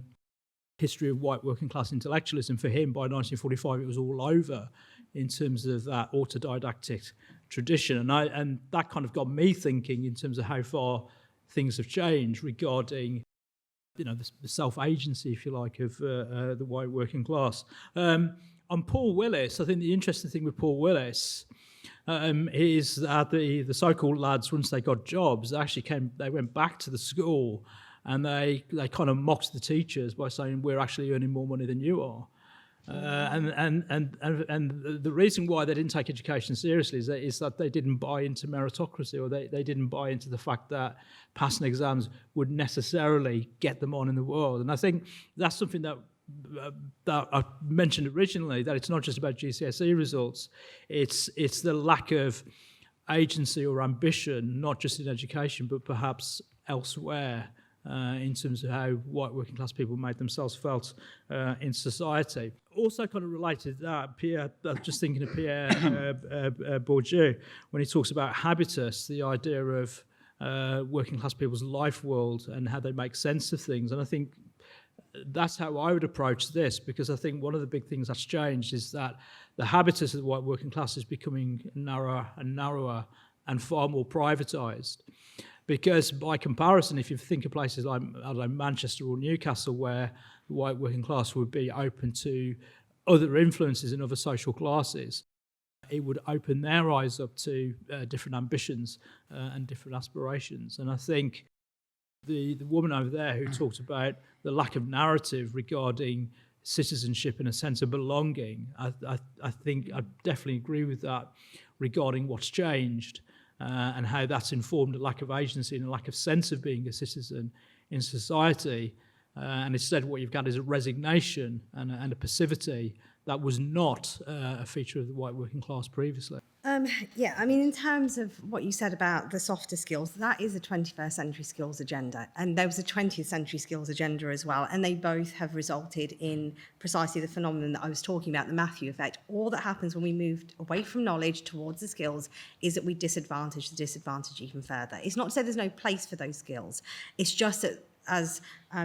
history of white working class intellectualism, for him by 1945 it was all over in terms of that autodidactic tradition, and that kind of got me thinking in terms of how far things have changed regarding the self-agency, if you like, of the white working class. On Paul Willis, I think the interesting thing with Paul Willis is that the so-called lads, once they got jobs, they went back to the school and they kind of mocked the teachers by saying, we're actually earning more money than you are. And the reason why they didn't take education seriously is that they didn't buy into meritocracy, or they didn't buy into the fact that passing exams would necessarily get them on in the world. And I think that's something that I mentioned originally, that it's not just about GCSE results, it's the lack of agency or ambition, not just in education, but perhaps elsewhere, in terms of how white working class people made themselves felt in society. Also kind of related to that, Pierre, just thinking of Pierre Bourdieu, when he talks about habitus, the idea of working class people's life world and how they make sense of things. And I think that's how I would approach this, because I think one of the big things that's changed is that the habitus of the white working class is becoming narrower and narrower and far more privatised. Because by comparison, if you think of places like Manchester or Newcastle, where the white working class would be open to other influences in other social classes, it would open their eyes up to different ambitions and different aspirations. And I think the woman over there who talked about the lack of narrative regarding citizenship and a sense of belonging, I think I definitely agree with that regarding what's changed. And how that's informed a lack of agency and a lack of sense of being a citizen in society. And instead what you've got is a resignation and a passivity that was not a feature of the white working class previously. Yeah, I mean, in terms of what you said about the softer skills, that is a 21st century skills agenda. And there was a 20th century skills agenda as well. And they both have resulted in precisely the phenomenon that I was talking about, the Matthew effect. All that happens when we moved away from knowledge towards the skills is that we disadvantage the disadvantage even further. It's not to say there's no place for those skills. It's just that, as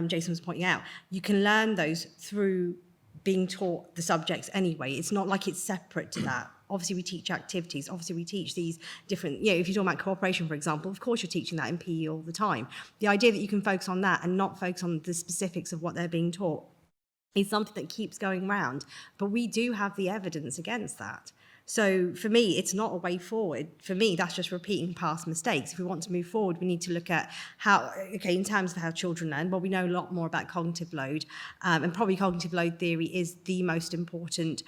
Jason was pointing out, you can learn those through being taught the subjects anyway. It's not like it's separate to that. Obviously, we teach activities. Obviously, we teach these different, if you're talking about cooperation, for example, of course you're teaching that in PE all the time. The idea that you can focus on that and not focus on the specifics of what they're being taught is something that keeps going round. But we do have the evidence against that. So for me, it's not a way forward. For me, that's just repeating past mistakes. If we want to move forward, we need to look at how, in terms of how children learn, well, we know a lot more about cognitive load. And probably cognitive load theory is the most important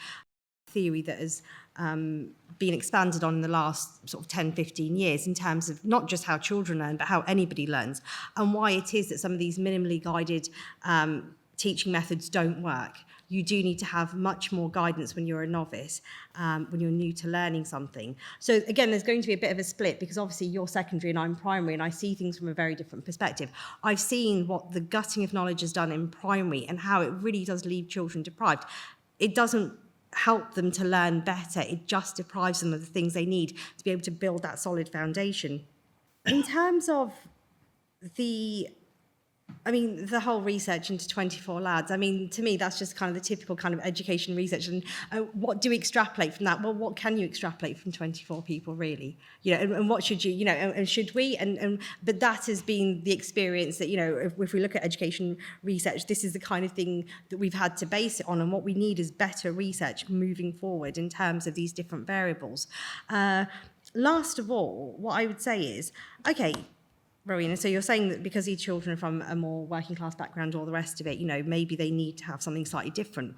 theory that has been expanded on in the last sort of 10, 15 years in terms of not just how children learn, but how anybody learns, and why it is that some of these minimally guided teaching methods don't work. You do need to have much more guidance when you're a novice, when you're new to learning something. So again, there's going to be a bit of a split, because obviously you're secondary and I'm primary, and I see things from a very different perspective. I've seen what the gutting of knowledge has done in primary and how it really does leave children deprived. It doesn't help them to learn better. It just deprives them of the things they need to be able to build that solid foundation. In terms of the whole research into 24 lads, to me, that's just kind of the typical kind of education research. And what do we extrapolate from that? Well, what can you extrapolate from 24 people, really? And what should you, and should we? But that has been the experience that, if we look at education research, this is the kind of thing that we've had to base it on. And what we need is better research moving forward in terms of these different variables. Last of all, what I would say is, okay, Rowenna, so you're saying that because these children are from a more working class background, all the rest of it, maybe they need to have something slightly different.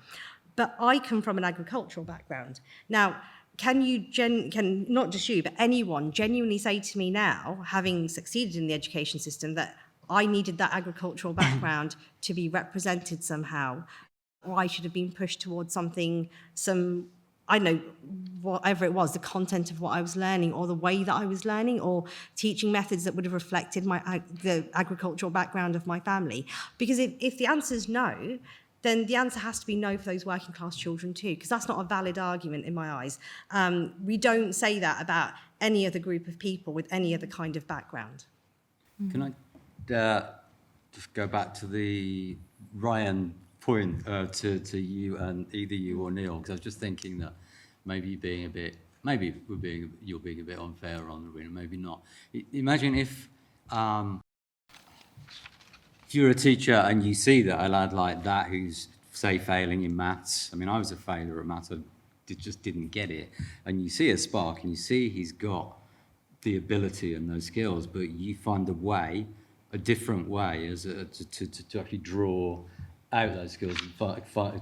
But I come from an agricultural background. Now, can not just you, but anyone genuinely say to me now, having succeeded in the education system, that I needed that agricultural background to be represented somehow, or I should have been pushed towards I don't know, whatever it was, the content of what I was learning, or the way that I was learning, or teaching methods that would have reflected the agricultural background of my family? Because if the answer is no, then the answer has to be no for those working class children too, because that's not a valid argument in my eyes. We don't say that about any other group of people with any other kind of background. Can I just go back to the Ryan point to you, and either you or Neil, because I was just thinking that maybe you're being a bit unfair on Rowenna, maybe not. Imagine if if you're a teacher and you see that a lad like that who's, say, failing in maths, I mean, I was a failure at maths, I just didn't get it, and you see a spark and you see he's got the ability and those skills, but you find a different way to actually draw out those skills and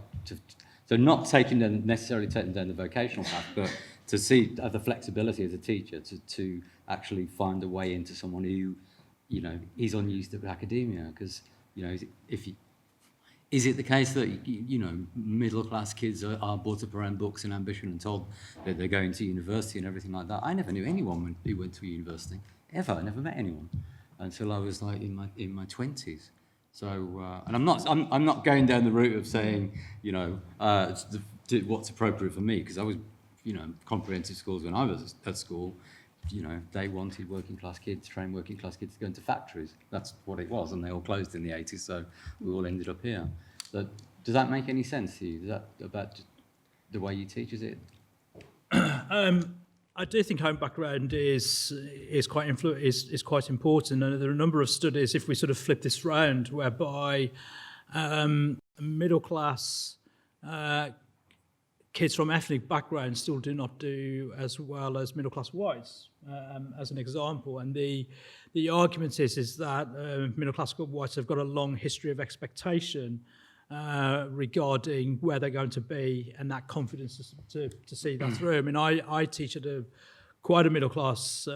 so not necessarily taking down the vocational path, but to see the flexibility as a teacher to actually find a way into someone who, you know, is unused to academia. Because, you know, is it the case that, you know, middle class kids are brought up around books and ambition and told that they're going to university and everything like that? I never knew anyone who went to a university ever. I never met anyone until I was like in my 20s. So, and I'm not going down the route of saying, you know, what's appropriate for me, because I was, you know, comprehensive schools when I was at school, you know, they wanted working class kids to go into factories. That's what it was, and they all closed in the 80s, so we all ended up here. So, does that make any sense to you? Is that about the way you teach, is it? I do think home background is quite important, and there are a number of studies, if we sort of flip this round, whereby middle class kids from ethnic backgrounds still do not do as well as middle class whites, as an example. And the argument is that middle class whites have got a long history of expectation regarding where they're going to be, and that confidence to see that through. I mean, I teach at quite a middle class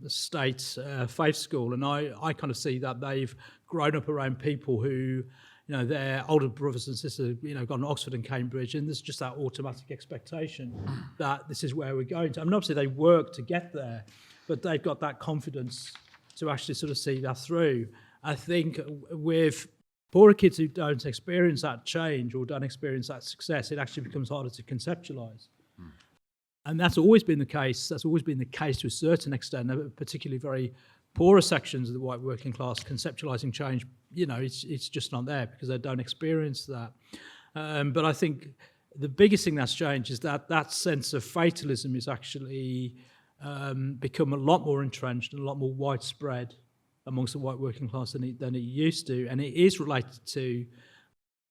state faith school, and I kind of see that they've grown up around people who, you know, their older brothers and sisters, you know, gone to Oxford and Cambridge, and there's just that automatic expectation that this is where we're going to. I mean, obviously they work to get there, but they've got that confidence to actually sort of see that through. I think with poorer kids who don't experience that change or don't experience that success, it actually becomes harder to conceptualise. And that's always been the case. That's always been the case to a certain extent, particularly very poorer sections of the white working class. Conceptualising change, you know, it's just not there because they don't experience that. But I think the biggest thing that's changed is that sense of fatalism is actually become a lot more entrenched and a lot more widespread amongst the white working class than it used to. And it is related to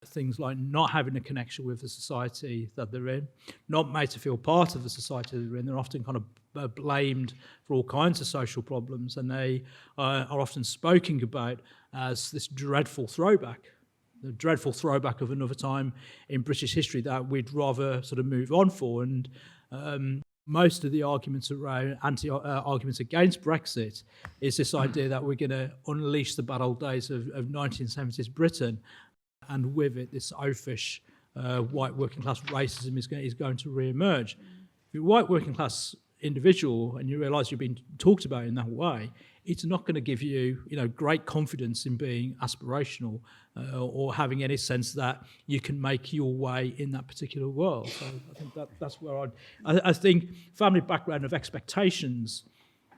things like not having a connection with the society that they're in, not made to feel part of the society that they're in. They're often kind of blamed for all kinds of social problems, and they are often spoken about as this dreadful throwback, the dreadful throwback of another time in British history that we'd rather sort of move on for. And most of the arguments around arguments against Brexit is this idea that we're going to unleash the bad old days of 1970s Britain, and with it, this oafish white working class racism is going to re-emerge. If you're a white working class individual and you realise you're being talked about in that way, it's not going to give you, you know, great confidence in being aspirational or having any sense that you can make your way in that particular world. So I think that's where I think family background of expectations,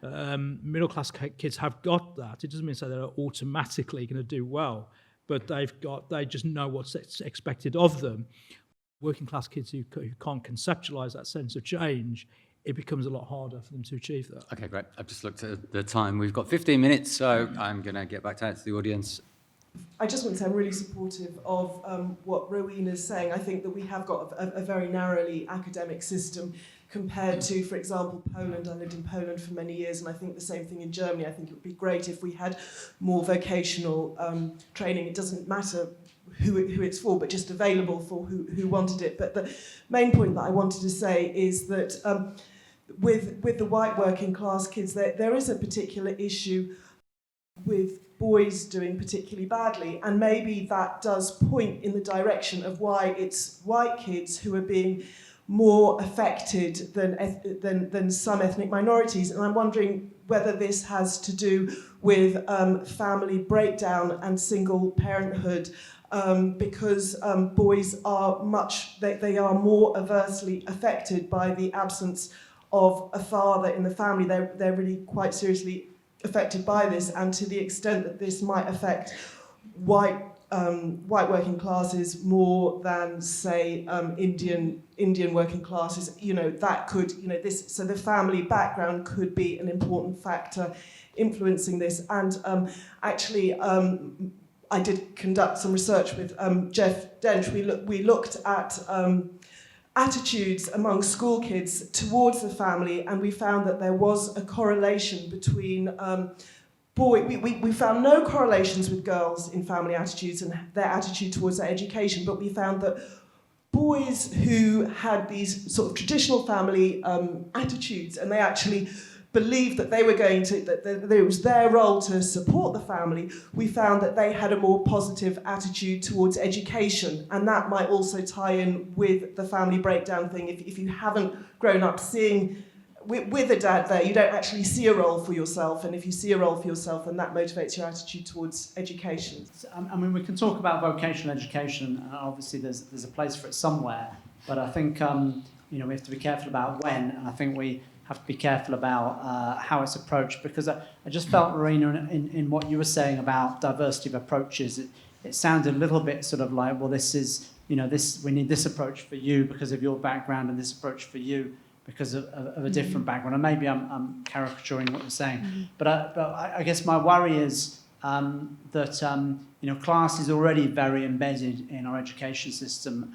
middle class kids have got that. It doesn't mean to say they're automatically going to do well, but they just know what's expected of them. Working class kids who can't conceptualise that sense of change, it becomes a lot harder for them to achieve that. Okay, great. I've just looked at the time. We've got 15 minutes, so I'm going to get back out to the audience. I just want to say I'm really supportive of what Rowenna is saying. I think that we have got a very narrowly academic system compared to, for example, Poland. I lived in Poland for many years, and I think the same thing in Germany. I think it would be great if we had more vocational training. It doesn't matter who it's for, but just available for who wanted it. But the main point that I wanted to say is that with the white working class kids, there is a particular issue with boys doing particularly badly, and maybe that does point in the direction of why it's white kids who are being more affected than some ethnic minorities. And I'm wondering whether this has to do with family breakdown and single parenthood, because boys are they are more aversely affected by the absence of a father in the family. They're really quite seriously affected by this, and to the extent that this might affect white working classes more than, say, Indian working classes, you know, that could, you know, this. So the family background could be an important factor influencing this. And actually, I did conduct some research with Jeff Dench. We looked at attitudes among school kids towards the family, and we found that there was a correlation between we found no correlations with girls in family attitudes and their attitude towards their education, but we found that boys who had these sort of traditional family attitudes, and they actually believed that they were going to, that it was their role to support the family, we found that they had a more positive attitude towards education. And that might also tie in with the family breakdown thing. If you haven't grown up seeing, with a dad there, you don't actually see a role for yourself. And if you see a role for yourself, then that motivates your attitude towards education. I mean, we can talk about vocational education, and obviously there's a place for it somewhere. But I think, we have to be careful about when, and I think we have to be careful about how it's approached, because I just felt, Rowenna, in what you were saying about diversity of approaches, it sounded a little bit sort of like, well, this is, we need this approach for you because of your background and this approach for you because of a different background. And maybe I'm caricaturing what you're saying. But I guess my worry is that, class is already very embedded in our education system,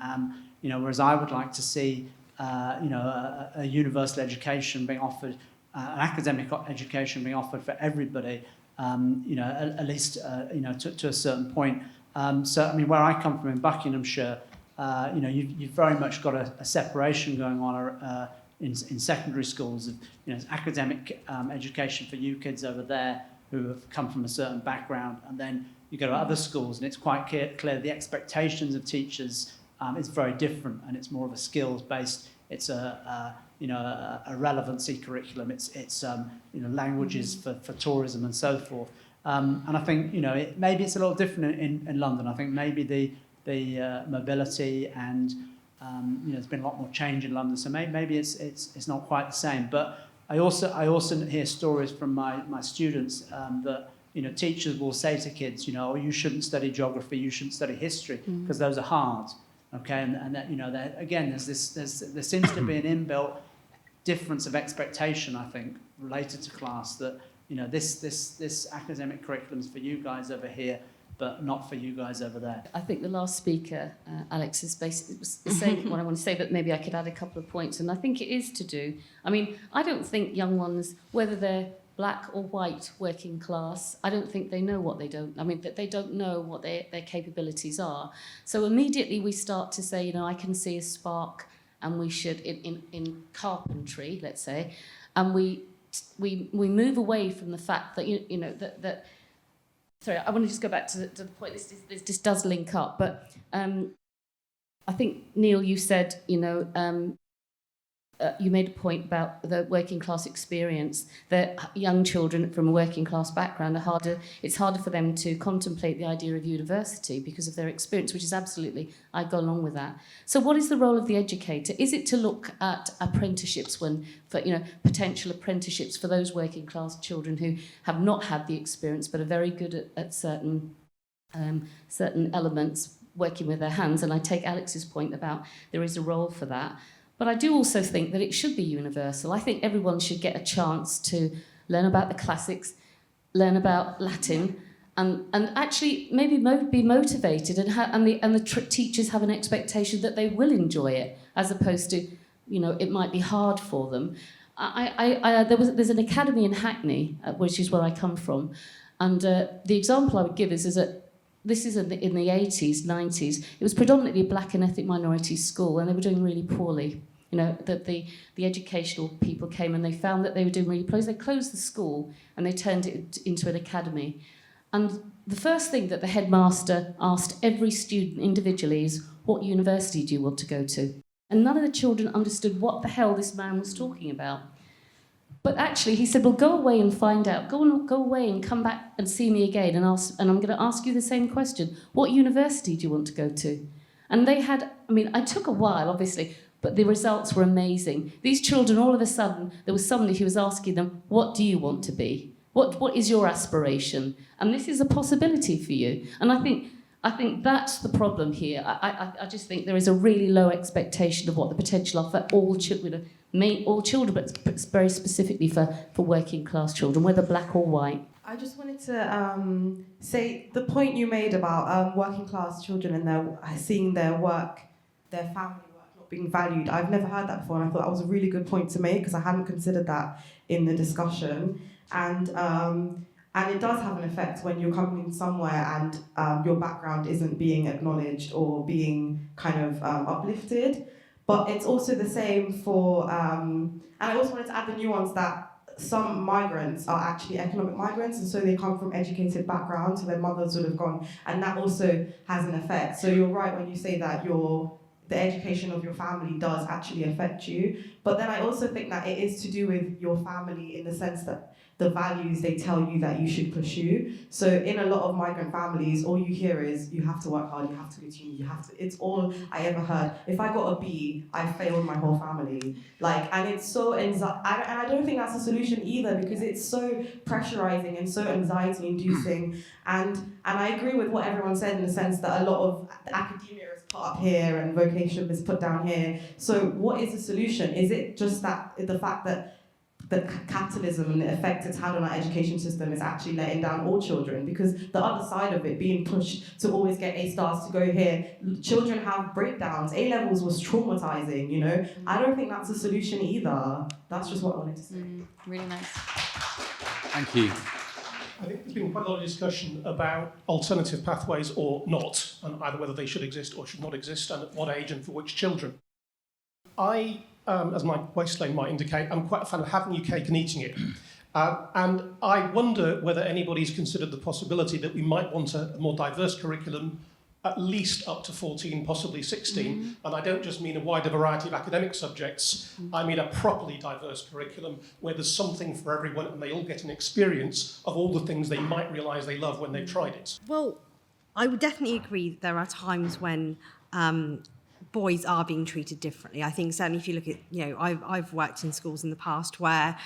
whereas I would like to see a universal education being offered, an academic education being offered for everybody, at least, to a certain point. So, I mean, where I come from in Buckinghamshire, you've very much got a separation going on in secondary schools. Academic education for you kids over there who have come from a certain background, and then you go to other schools, and it's quite clear the expectations of teachers is very different, and it's more of a skills-based. It's a relevancy curriculum. It's languages for tourism and so forth. And I think maybe it's a little different in London. I think maybe the mobility and there's been a lot more change in London, so maybe it's not quite the same. But I also hear stories from my students that teachers will say to kids, you shouldn't study geography, you shouldn't study history because those are hard. Okay, and that that, again, there seems to be an inbuilt difference of expectation, I think, related to class, that this academic curriculum is for you guys over here, but not for you guys over there. I think the last speaker, Alex, is basically saying what I want to say, but maybe I could add a couple of points. And I think it is to do. I mean, I don't think young ones, whether they're black or white working class, I don't think they know what they don't. I mean, that they don't know what their capabilities are. So immediately we start to say, I can see a spark, and we should in carpentry, let's say, and we move away from the fact that that. Sorry, I want to just go back to the point. This does link up, but I think Neil, you said you made a point about the working class experience, that young children from a working class background it's harder for them to contemplate the idea of university because of their experience, which is absolutely, I go along with that. So what is the role of the educator? Is it to look at apprenticeships for potential apprenticeships for those working class children who have not had the experience but are very good at certain elements, working with their hands? And I take Alex's point about there is a role for that. But I do also think that it should be universal. I think everyone should get a chance to learn about the classics, learn about Latin, and actually maybe be motivated, and the teachers have an expectation that they will enjoy it, as opposed to, it might be hard for them. There's an academy in Hackney, which is where I come from, and the example I would give is that this is in the 80s, 90s. It was predominantly a black and ethnic minorities school, and they were doing really poorly. That the educational people came and they found that they were doing really poorly. They closed the school and they turned it into an academy. And the first thing that the headmaster asked every student individually is, what university do you want to go to? And none of the children understood what the hell this man was talking about. But actually, he said, well, go away and find out. Go away and come back and see me again, and I'm going to ask you the same question. What university do you want to go to? And they had, it took a while, obviously, but the results were amazing. These children, all of a sudden, there was somebody who was asking them, what do you want to be? What is your aspiration? And this is a possibility for you. And I think that's the problem here. I just think there is a really low expectation of what the potential are for all children, but very specifically for working class children, whether black or white. I just wanted to say the point you made about working class children and seeing their work, their family work not being valued. I've never heard that before, and I thought that was a really good point to make because I hadn't considered that in the discussion. And it does have an effect when you're coming in somewhere and your background isn't being acknowledged or being kind of uplifted. But it's also the same for, and I also wanted to add the nuance that some migrants are actually economic migrants, and so they come from educated backgrounds, so their mothers would have gone, and that also has an effect. So you're right when you say that the education of your family does actually affect you, but then I also think that it is to do with your family in the sense that the values they tell you that you should pursue. So in a lot of migrant families, all you hear is you have to work hard, you have to go to uni, it's all I ever heard. If I got a B, I failed my whole family. And it's so and I don't think that's a solution either, because it's so pressurizing and so anxiety inducing. And I agree with what everyone said in the sense that a lot of academia is put up here and vocation is put down here. So what is the solution? Is it just that the fact that the capitalism and the effect it's had on our education system is actually letting down all children? Because the other side of it, being pushed to always get A stars to go here, children have breakdowns. A levels was traumatizing, you know. I don't think that's a solution either. That's just what I wanted to say. Really nice. Thank you. I think there's been quite a lot of discussion about alternative pathways or not, and either whether they should exist or should not exist, and at what age and for which children. As my waistline might indicate, I'm quite a fan of having your cake and eating it. And I wonder whether anybody's considered the possibility that we might want a more diverse curriculum, at least up to 14, possibly 16. And I don't just mean a wider variety of academic subjects, I mean a properly diverse curriculum where there's something for everyone and they all get an experience of all the things they might realise they love when they've tried it. Well, I would definitely agree that there are times when boys are being treated differently. I think certainly if you look at, I've worked in schools in the past where,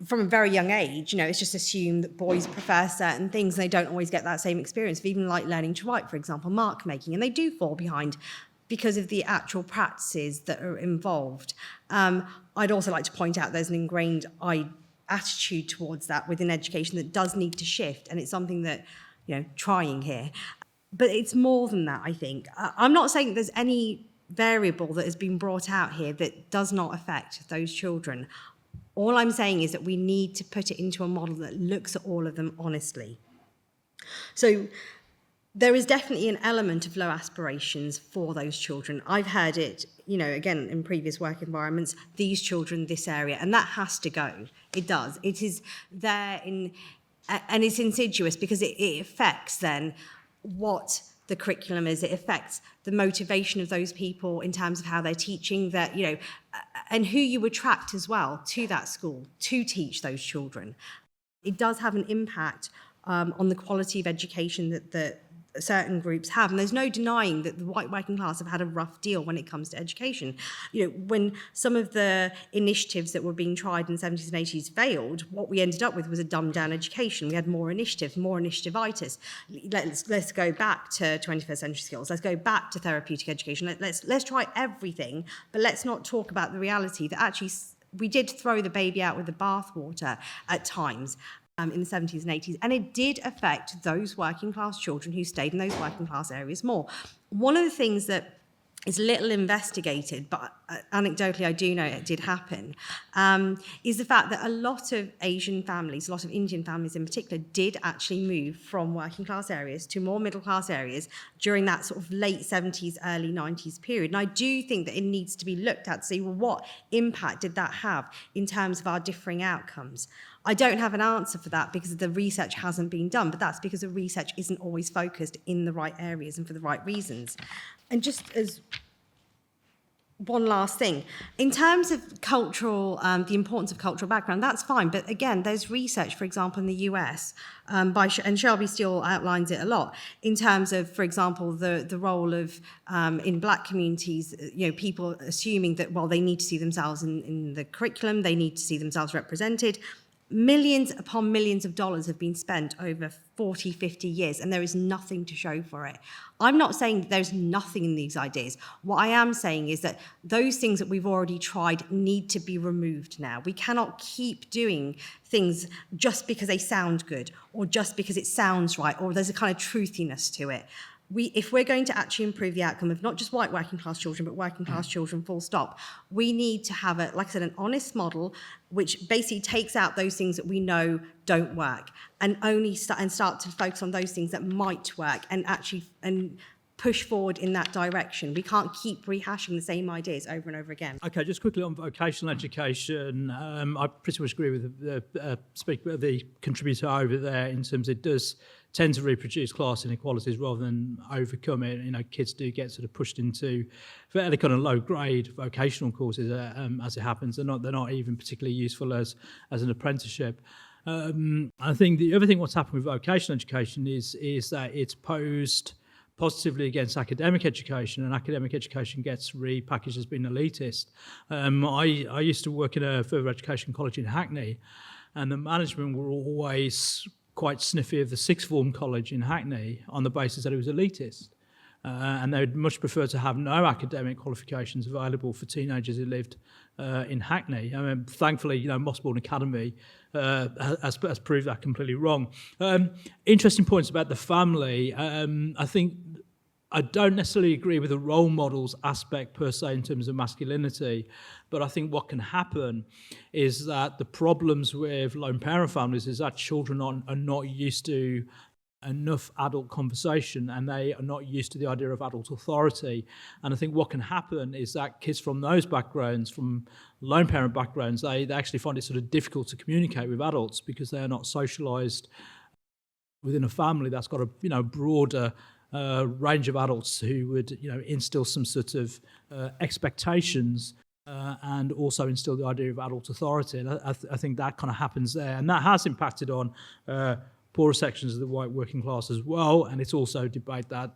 from a very young age, it's just assumed that boys prefer certain things and they don't always get that same experience of even like learning to write, for example, mark making, and they do fall behind because of the actual practices that are involved. I'd also like to point out there's an ingrained attitude towards that within education that does need to shift, and it's something that, trying here. But it's more than that, I think. I'm not saying there's any variable that has been brought out here that does not affect those children. All I'm saying is that we need to put it into a model that looks at all of them honestly. So there is definitely an element of low aspirations for those children. I've heard it, again, in previous work environments, these children, this area, and that has to go. It does. It is there and it's insidious because it affects then what the curriculum is. It affects the motivation of those people in terms of how they're teaching, that, and who you attract as well to that school to teach those children. It does have an impact on the quality of education that certain groups have, and there's no denying that the white working class have had a rough deal when it comes to education. When some of the initiatives that were being tried in the 70s and 80s failed, what we ended up with was a dumbed down education. We had more initiatives, more initiativitis. Let's go back to 21st century skills. Let's go back to therapeutic education. Let's try everything, but let's not talk about the reality that actually we did throw the baby out with the bathwater at times. In the 70s and 80s, and it did affect those working class children who stayed in those working class areas more. One of the things that is little investigated, but anecdotally I do know it did happen, is the fact that a lot of Asian families, a lot of Indian families in particular, did actually move from working class areas to more middle class areas during that sort of late 70s, early 90s period. And I do think that it needs to be looked at to see, well, what impact did that have in terms of our differing outcomes? I don't have an answer for that because the research hasn't been done, but that's because the research isn't always focused in the right areas and for the right reasons. And just as one last thing, in terms of cultural, the importance of cultural background, that's fine. But again, there's research, for example, in the US, and Shelby Steele outlines it a lot, in terms of, for example, the role of, in black communities, people assuming that, well, they need to see themselves in the curriculum, they need to see themselves represented. Millions upon millions of dollars have been spent over 40, 50 years, and there is nothing to show for it. I'm not saying there's nothing in these ideas. What I am saying is that those things that we've already tried need to be removed now. We cannot keep doing things just because they sound good, or just because it sounds right, or there's a kind of truthiness to it. If we're going to actually improve the outcome of not just white working class children, but working class children full stop, we need to have, like I said, an honest model which basically takes out those things that we know don't work, and only start to focus on those things that might work, and actually push forward in that direction. We can't keep rehashing the same ideas over and over again. Okay, just quickly on vocational education, I pretty much agree with the contributor over there in terms it does tend to reproduce class inequalities rather than overcome it. You know, kids do get sort of pushed into fairly kind of low-grade vocational courses as it happens. They're not even particularly useful as an apprenticeship. I think the other thing what's happened with vocational education is that it's posed positively against academic education, and academic education gets repackaged as being elitist. I used to work in a further education college in Hackney, and the management were always quite sniffy of the sixth form college in Hackney on the basis that it was elitist. And they would much prefer to have no academic qualifications available for teenagers who lived in Hackney. I mean, thankfully, you know, Mossbourne Academy has proved that completely wrong. Interesting points about the family. I think I don't necessarily agree with the role models aspect per se in terms of masculinity, but I think what can happen is that the problems with lone parent families is that children are not used to enough adult conversation, and they are not used to the idea of adult authority. And I think what can happen is that kids from those backgrounds, from lone parent backgrounds, they actually find it sort of difficult to communicate with adults because they are not socialised within a family that's got a broader range of adults who would instill some sort of expectations and also instill the idea of adult authority. And I think that kind of happens there, and that has impacted on poorer sections of the white working class as well, and it's also a debate that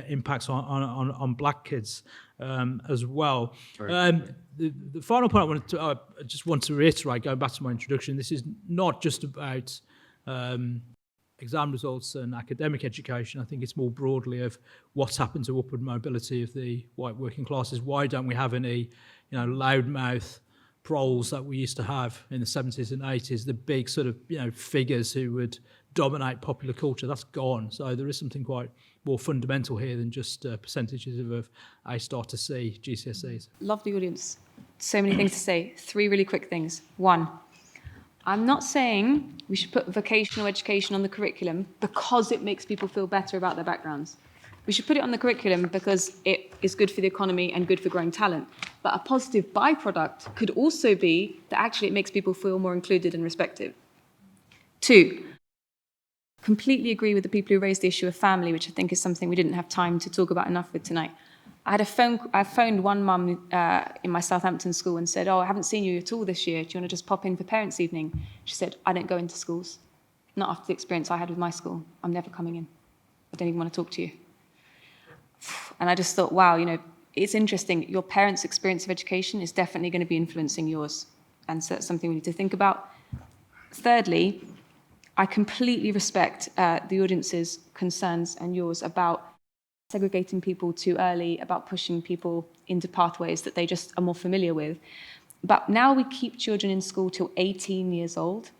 impacts on black kids as well. The final point I just want to reiterate, going back to my introduction, this is not just about exam results and academic education. I think it's more broadly of what's happened to upward mobility of the white working classes. Why don't we have any loudmouth proles that we used to have in the 70s and 80s, the big sort of figures who would dominate popular culture? That's gone. So there is something quite more fundamental here than just percentages of A star to C GCSEs. Love the audience. So many things to say. 3 really quick things. 1, I'm not saying we should put vocational education on the curriculum because it makes people feel better about their backgrounds. We should put it on the curriculum because it is good for the economy and good for growing talent. But a positive byproduct could also be that actually it makes people feel more included and respected. 2, completely agree with the people who raised the issue of family, which I think is something we didn't have time to talk about enough with tonight. I phoned one mum in my Southampton school and said, I haven't seen you at all this year. Do you want to just pop in for parents' evening? She said, I don't go into schools. Not after the experience I had with my school. I'm never coming in. I don't even want to talk to you. And I just thought, wow, it's interesting. Your parents' experience of education is definitely going to be influencing yours. And so that's something we need to think about. Thirdly, I completely respect the audience's concerns and yours about segregating people too early, about pushing people into pathways that they just are more familiar with. But now we keep children in school till 18 years old.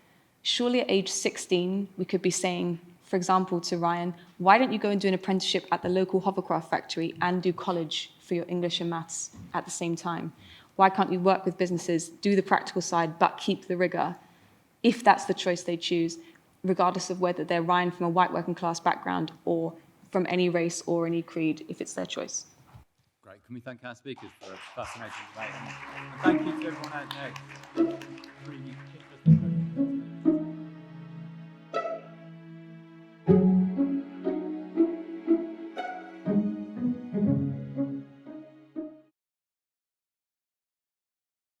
Surely at age 16, we could be saying, for example, to Ryan, why don't you go and do an apprenticeship at the local hovercraft factory and do college for your English and maths at the same time? Why can't you work with businesses, do the practical side, but keep the rigor, if that's the choice they choose, regardless of whether they're Ryan from a white working class background or from any race or any creed, if it's their choice. Great. Can we thank our speakers for a fascinating debate? And thank you to everyone out there. Really interesting.